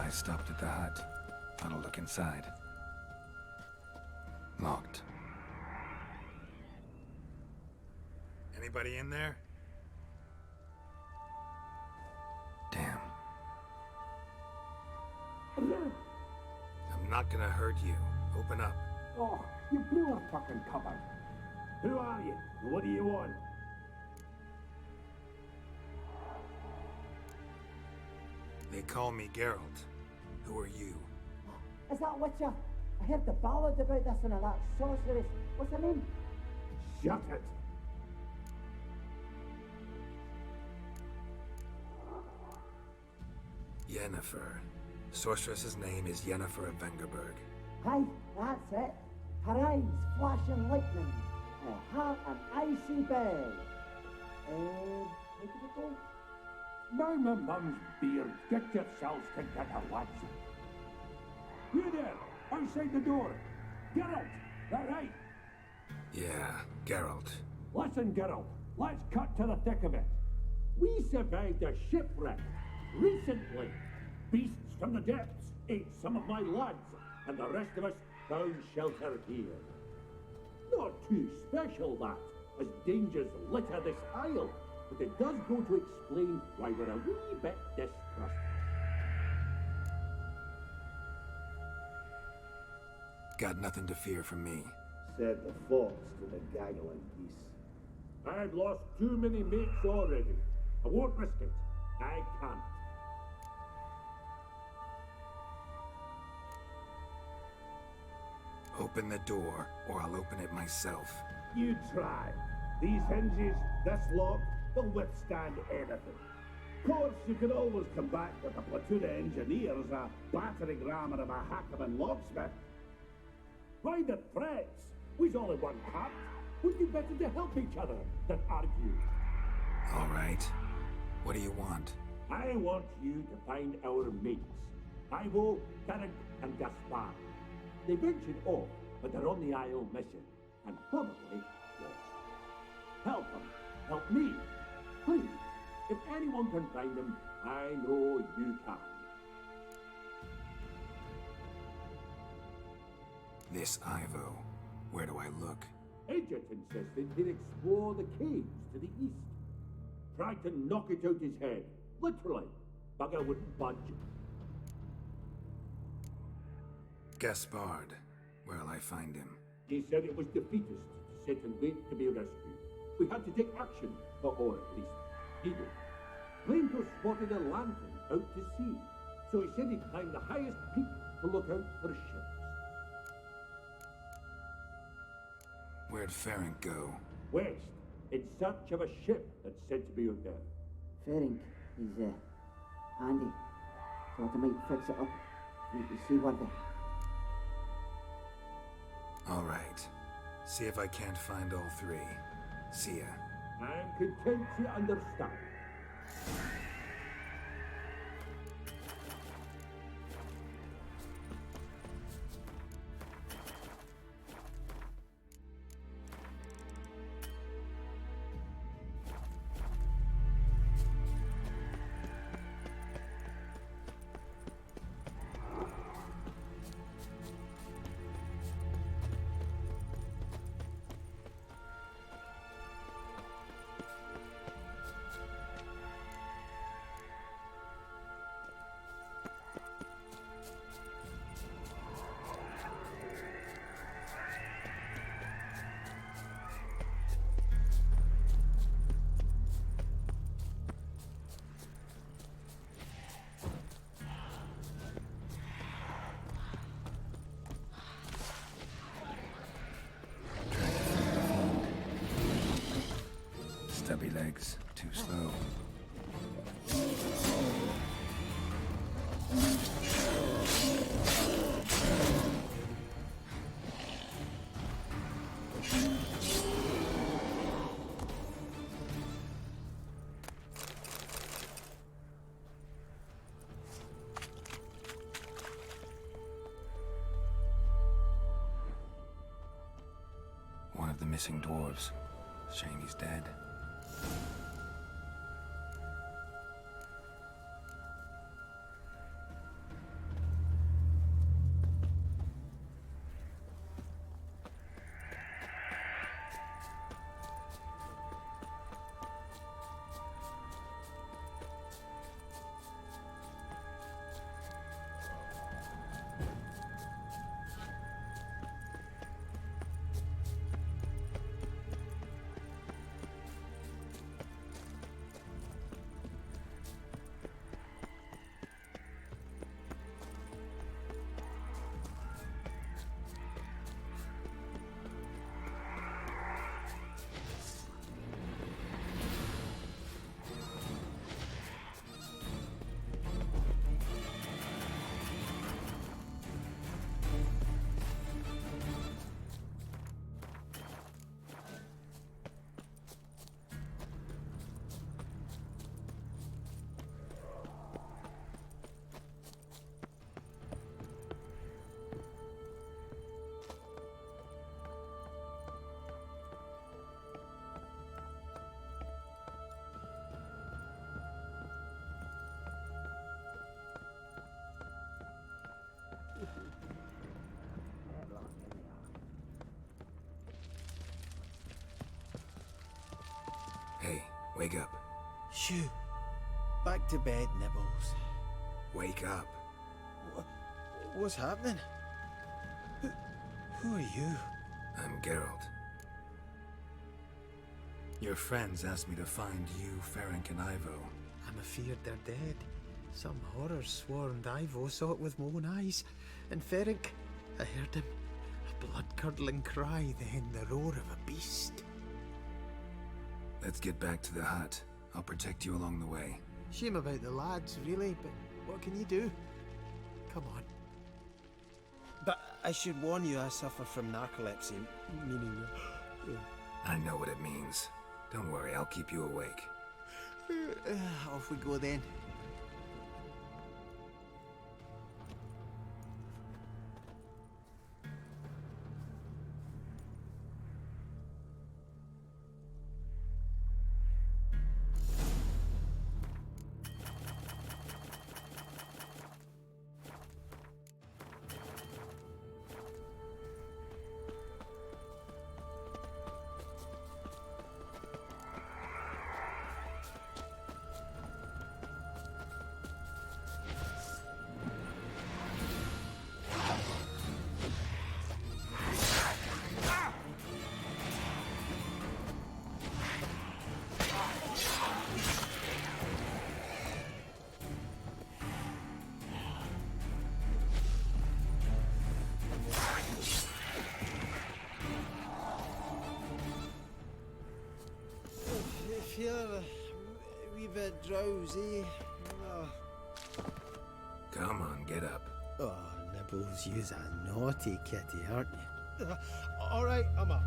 I stopped at the hut. I'll look inside. Locked. Anybody in there? Damn. I'm not gonna hurt you. Open up. Oh, you blew a fucking cupboard. Who are you? What do you want? They call me Geralt. Who are you? Is that Witcher? I heard the ballad about this and that sorceress. What's her name? Shut it! Yennefer. Sorceress's name is Yennefer of Vengerberg. Aye, that's it. Her eyes flashing lightning. A heart an icy bed. Where did it go? Now my mum's beard. Get yourselves together, lads. You there, outside the door. Geralt, that right? Yeah, Geralt. Listen, Geralt, let's cut to the thick of it. We survived a shipwreck recently. Beasts from the depths ate some of my lads, and the rest of us found shelter here. Not too special, that, as dangers litter this isle, but it does go to explain why we're a wee bit distrustful. Got nothing to fear from me. Said the fox to the gaggling geese. I've lost too many mates already. I won't risk it. I can't. Open the door, or I'll open it myself. You try. These hinges, this lock, they'll withstand anything. Of course, you can always come back with a platoon of engineers, a battering ram and a hackman locksmith. Why the threats? We's all in one part. Wouldn't you better to help each other than argue? All right. What do you want? I want you to find our mates. Ivo, Ferenc, and Gaspar. They ventured off, but they're on the Isle mission, and probably lost. Help them. Help me. Please. If anyone can find them, I know you can. This Ivo. Where do I look? Agent insisted he'd explore the caves to the east. Tried to knock it out his head. Literally. Bugger wouldn't budge. Gaspard. Where'll I find him? He said it was defeatist to sit and wait to be rescued. We had to take action, or at least he did. Claimed to have spotted a lantern out to sea, so he said he'd climb the highest peak to look out for ships. Where'd Ferenc go? West, in search of a ship that's said to be out there. Ferenc is handy. Thought I might fix it up. Need to see what All right. See if I can't find all three. See ya. I'm content to understand. Stubby legs. Too slow. One of the missing dwarves. Shame he's dead. Hey, wake up. Shoo. Back to bed, Nibbles. Wake up. What's happening? Who are you? I'm Geralt. Your friends asked me to find you, Ferenc, and Ivo. I'm afeard they're dead. Some horrors swarmed Ivo, saw it with my own eyes. And Ferenc, I heard him. A blood-curdling cry, then the roar of a beast. Let's get back to the hut. I'll protect you along the way. Shame about the lads, really, but what can you do? Come on. But I should warn you, I suffer from narcolepsy, meaning... I know what it means. Don't worry, I'll keep you awake. Off we go then. Feel a wee bit drowsy. Oh. Come on, get up. Oh, Nibbles, you's a naughty kitty, aren't you? All right, I'm up.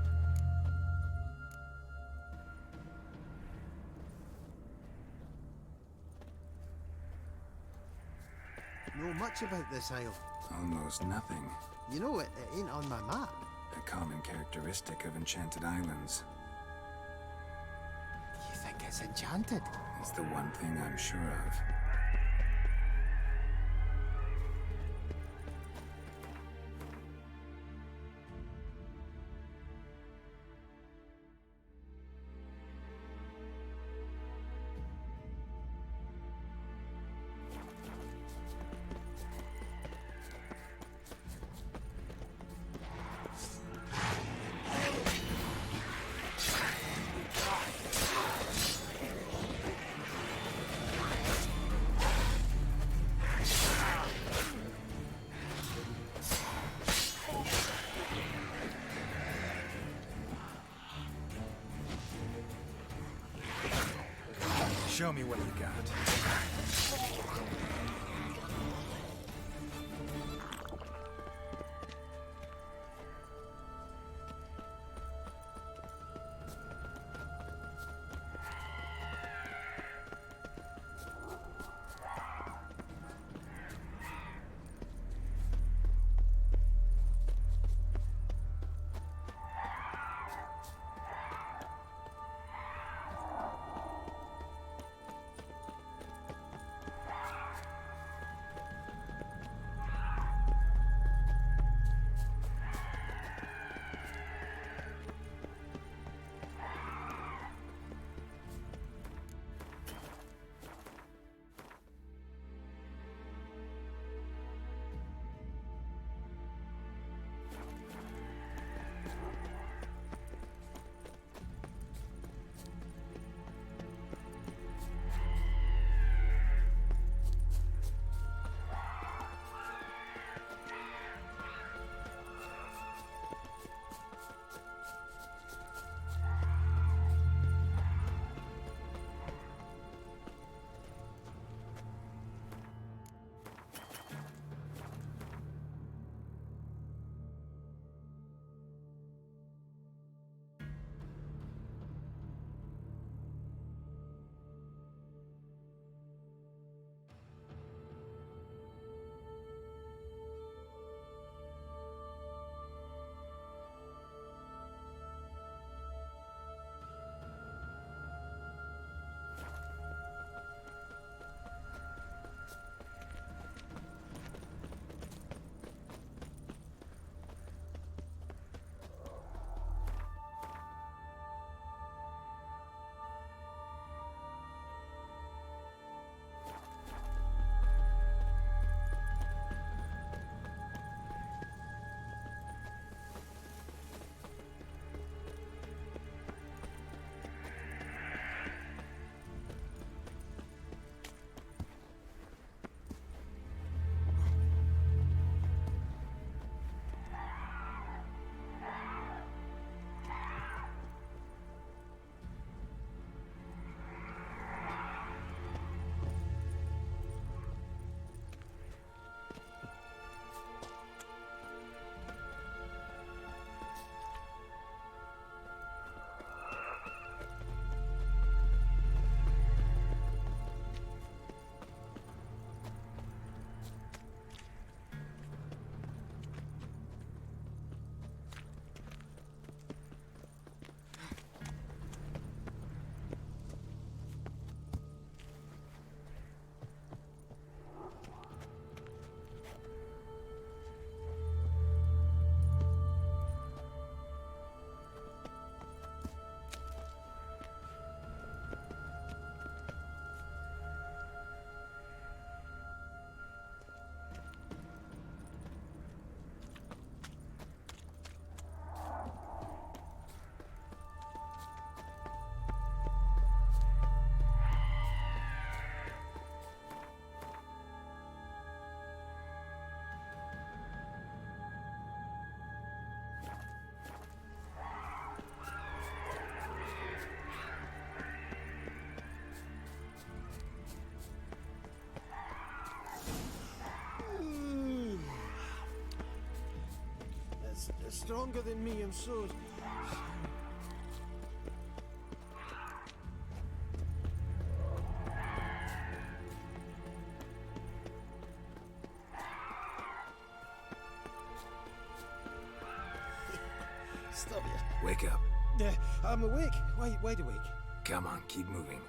Know much about this isle? Almost nothing. You know, it ain't on my map. A common characteristic of enchanted islands. You think it's enchanted? It's the one thing I'm sure of. Show me what you got. stronger than me, I'm so... Stop it. Wake up. I'm awake. Wide awake. Come on, keep moving.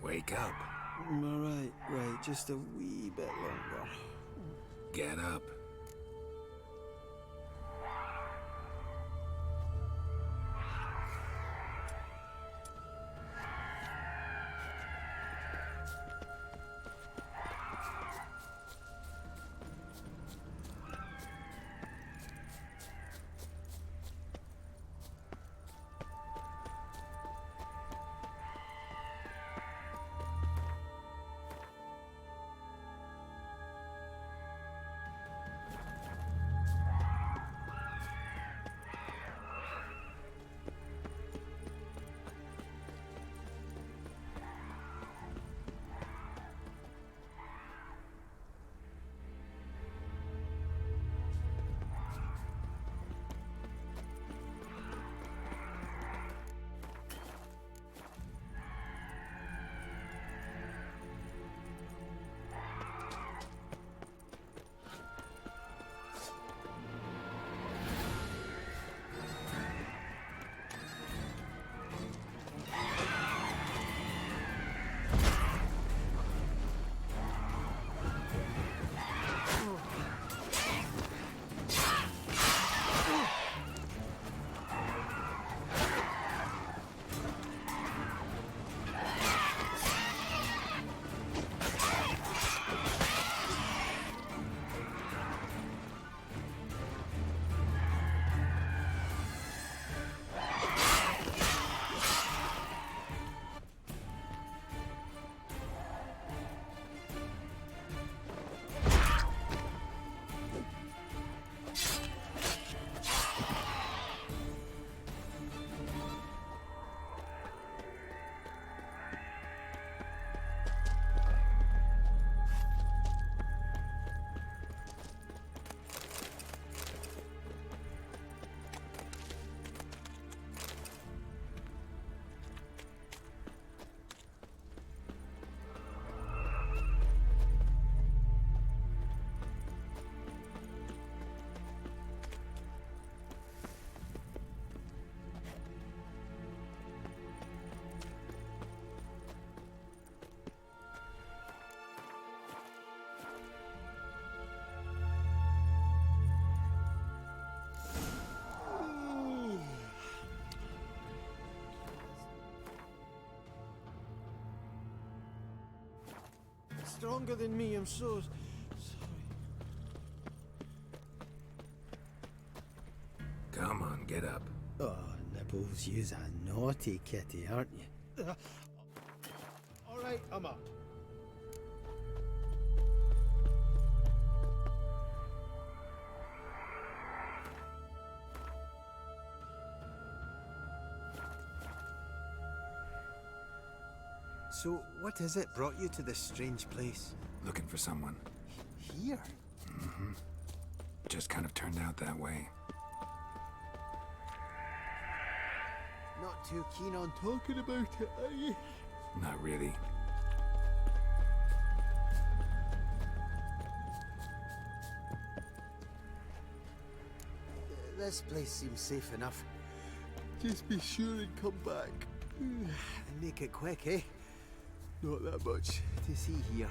Wake up. Right. Just a wee bit longer. Get up. stronger than me. I'm so sorry. Come on, get up. Oh, Nibbles, you's a naughty kitty, aren't you? All right, I'm up. So, what is it brought you to this strange place? Looking for someone. Here? Mm-hmm. Just kind of turned out that way. Not too keen on talking about it, are you? Not really. This place seems safe enough. Just be sure and come back. And make it quick, eh? Not that much to see here.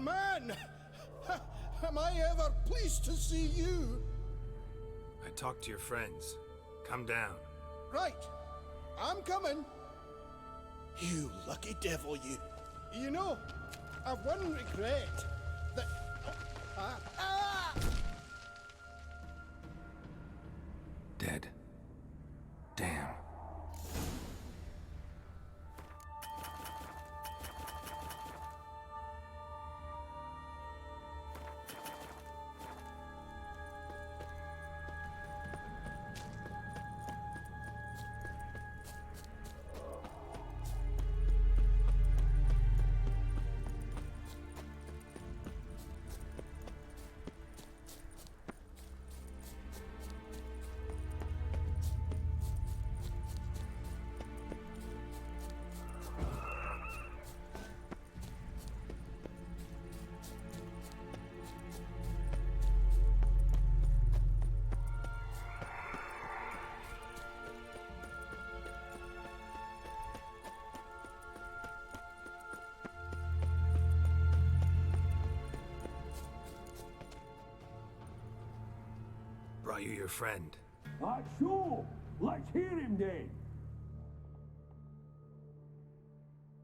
Man! Am I ever pleased to see you? I talked to your friends. Come down. Right. I'm coming. You lucky devil, you. You know, I've one regret. That... Dead. Damn. Brought you your friend. Sure. Let's hear him then.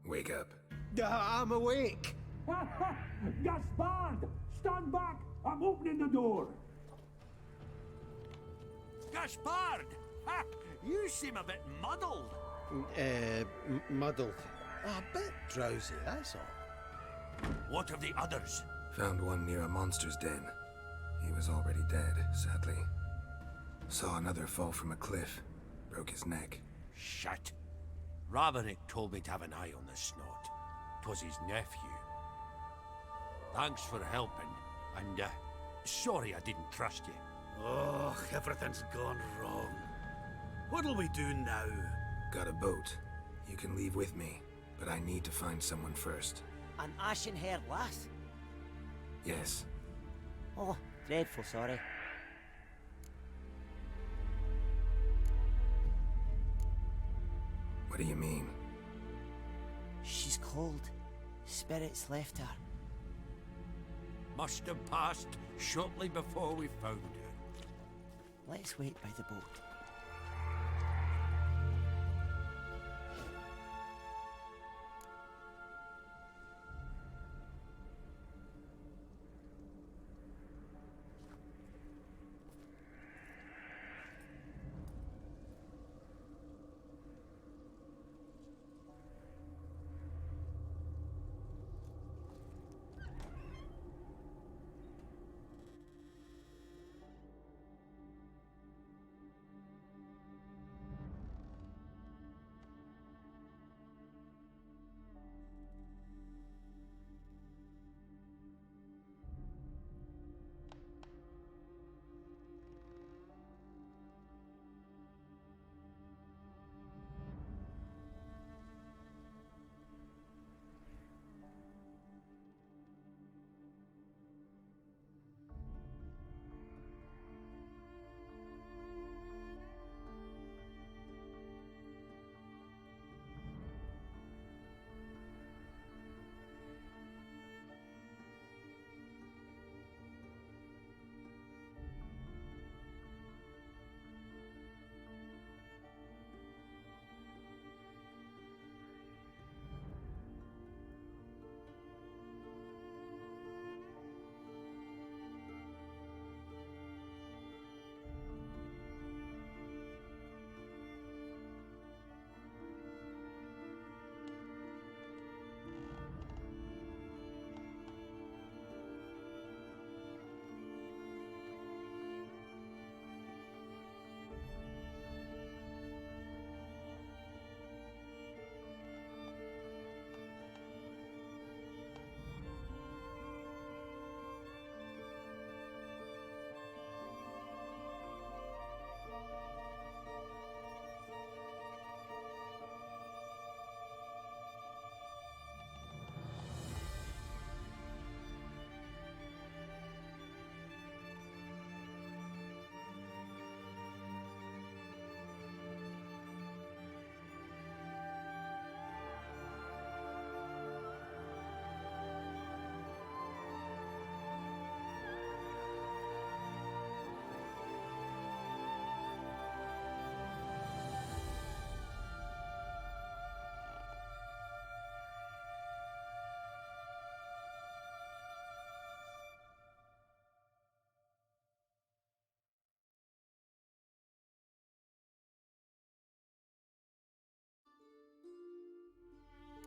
Wake up. I'm awake. Gaspard! Stand back! I'm opening the door. Gaspard! Ha! You seem a bit muddled. Muddled. A bit drowsy, that's all. What of the others? Found one near a monster's den. He was already dead, sadly. Saw another fall from a cliff. Broke his neck. Shit. Raverick told me to have an eye on the snot. 'Twas his nephew. Thanks for helping, and sorry I didn't trust you. Oh, everything's gone wrong. What'll we do now? Got a boat. You can leave with me, but I need to find someone first. An ashen-haired lass? Yes. Oh, dreadful sorry. What do you mean? She's cold. Spirits left her. Must have passed shortly before we found her. Let's wait by the boat.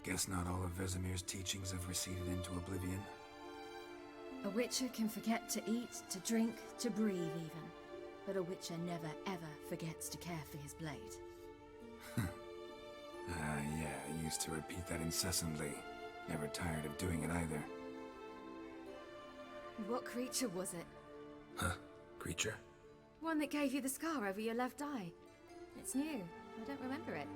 Guess not all of Vesemir's teachings have receded into oblivion. A witcher can forget to eat, to drink, to breathe even. But a witcher never ever forgets to care for his blade. Yeah, I used to repeat that incessantly. Never tired of doing it either. What creature was it? Huh? Creature? One that gave you the scar over your left eye. It's new. I don't remember it.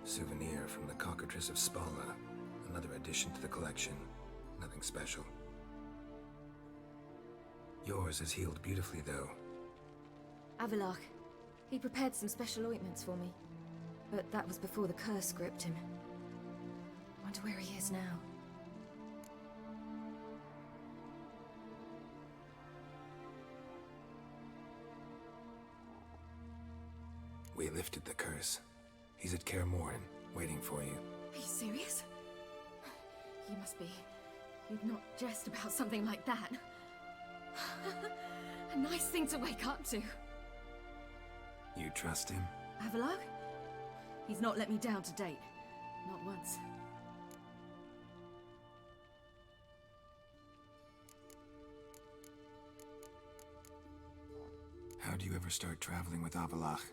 Souvenir from the Cockatrice of Spalna. Another addition to the collection. Nothing special. Yours is healed beautifully, though. Avallac'h. He prepared some special ointments for me. But that was before the curse gripped him. Wonder where he is now. We lifted the curse. He's at Kaer Morhen, waiting for you. Are you serious? You must be. You'd not jest about something like that. A nice thing to wake up to. You trust him? Avallac'h? He's not let me down to date. Not once. How'd you ever start traveling with Avallac'h?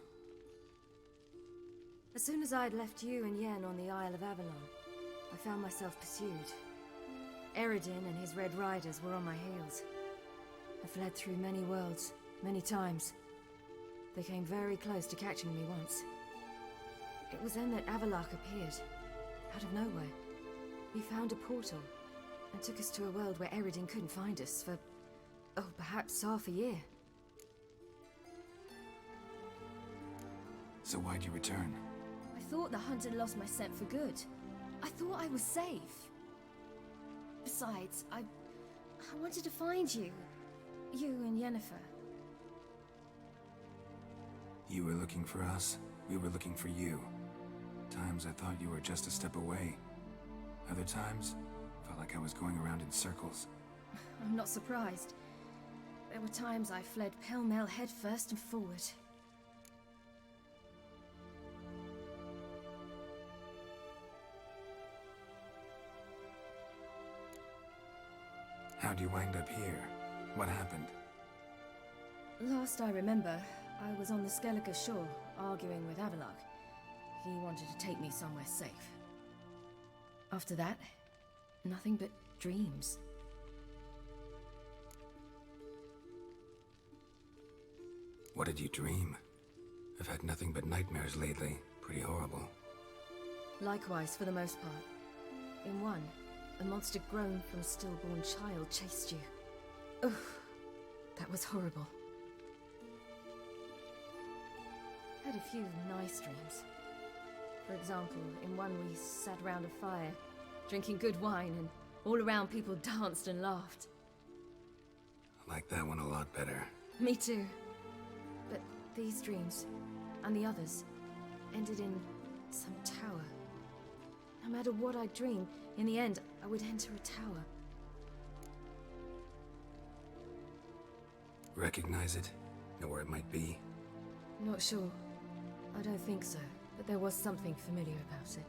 As soon as I'd left you and Yen on the Isle of Avalon, I found myself pursued. Eredin and his Red Riders were on my heels. I fled through many worlds, many times. They came very close to catching me once. It was then that Avallac'h appeared, out of nowhere. He found a portal, and took us to a world where Eredin couldn't find us for, oh, perhaps half a year. So why'd you return? I thought the hunt had lost my scent for good. I thought I was safe. Besides, I wanted to find you. You and Yennefer. You were looking for us, we were looking for you. Times I thought you were just a step away. Other times, felt like I was going around in circles. I'm not surprised. There were times I fled pell-mell head first and forward. How'd you wind up here? What happened? Last I remember, I was on the Skellige shore, arguing with Avallac'h. He wanted to take me somewhere safe. After that, nothing but dreams. What did you dream? I've had nothing but nightmares lately. Pretty horrible. Likewise, for the most part. In one, a monster grown from a stillborn child chased you. Ugh, that was horrible. Had a few nice dreams. For example, in one we sat round a fire, drinking good wine, and all around people danced and laughed. I like that one a lot better. Me too. But these dreams, and the others, ended in some tower. No matter what I dreamed, in the end, I would enter a tower. Recognize it? Know where it might be? Not sure. I don't think so, but there was something familiar about it.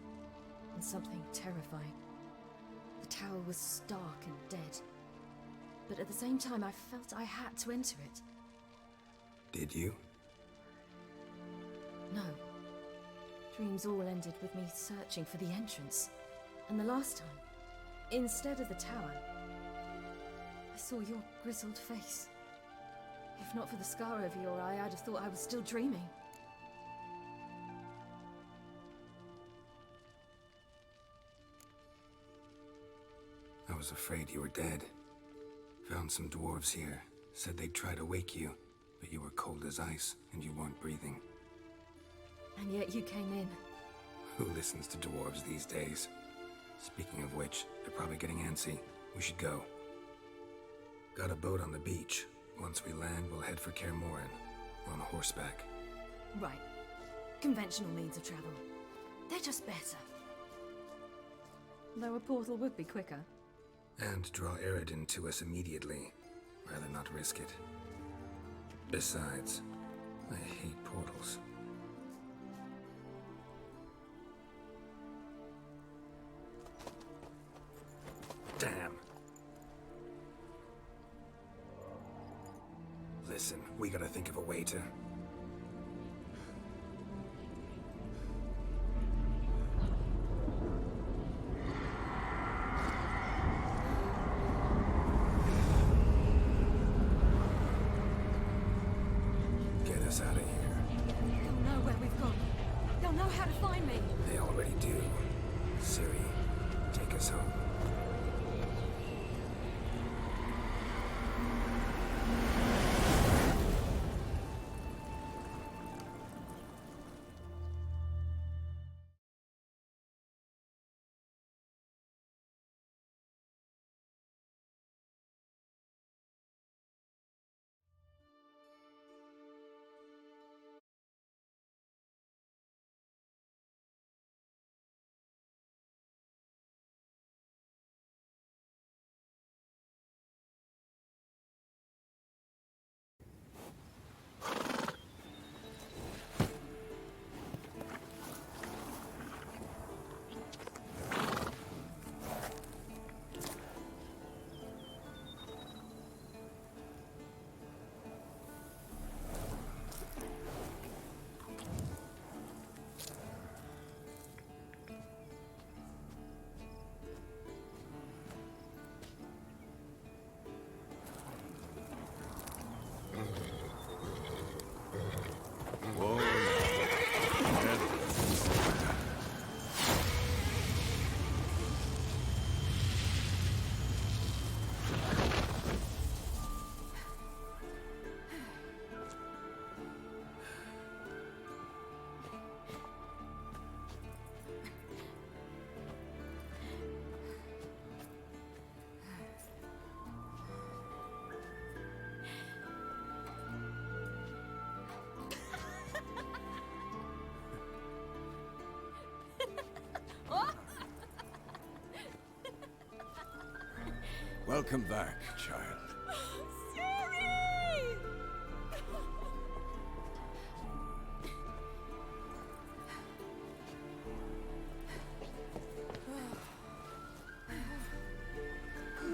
And something terrifying. The tower was stark and dead. But at the same time, I felt I had to enter it. Did you? No. Dreams all ended with me searching for the entrance. And the last time, instead of the tower, I saw your grizzled face. If not for the scar over your eye, I'd have thought I was still dreaming. I was afraid you were dead. Found some dwarves here. Said they'd try to wake you, but you were cold as ice and you weren't breathing. And yet you came in. Who listens to dwarves these days? Speaking of which, they're probably getting antsy. We should go. Got a boat on the beach. Once we land, we'll head for Kaer Morhen. On horseback. Right. Conventional means of travel. They're just better. Though a portal would be quicker. And draw Eredin to us immediately. Rather not risk it. Besides, I hate portals. Damn. Listen, we gotta think of a way to... Get us out of here. They'll know where we've gone. They'll know how to find me. They already do. Ciri, take us home. Welcome back, child. Sorry!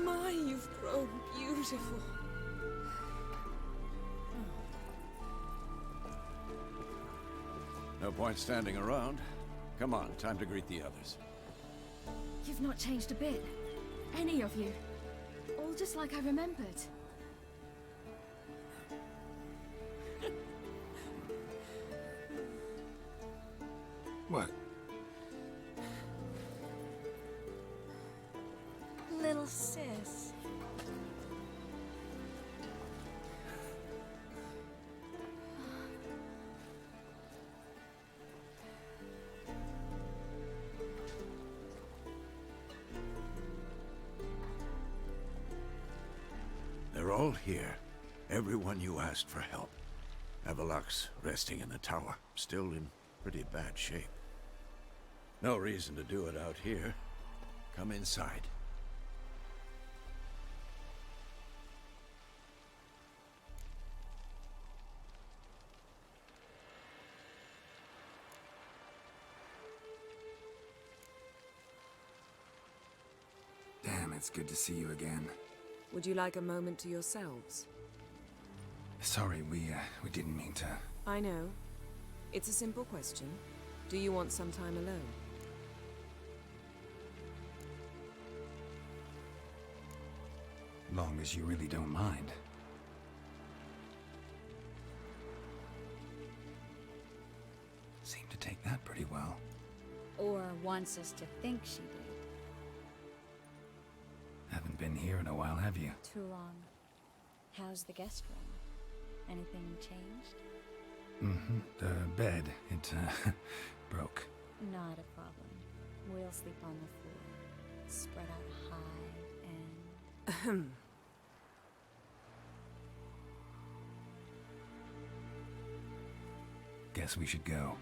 My, you've grown beautiful. No point standing around. Come on, time to greet the others. You've not changed a bit. Any of you. All just like I remembered. What? Little sis. They're all here. Everyone you asked for help. Avalox resting in the tower, still in pretty bad shape. No reason to do it out here. Come inside. Damn, it's good to see you again. Would you like a moment to yourselves? Sorry, we didn't mean to... I know. It's a simple question. Do you want some time alone? Long as you really don't mind. Seemed to take that pretty well. Or wants us to think she did. Haven't been here in a while, have you? Too long. How's the guest room? Anything changed? Mm-hmm. The bed, it, broke. Not a problem. We'll sleep on the floor. Spread out high and... Guess we should go.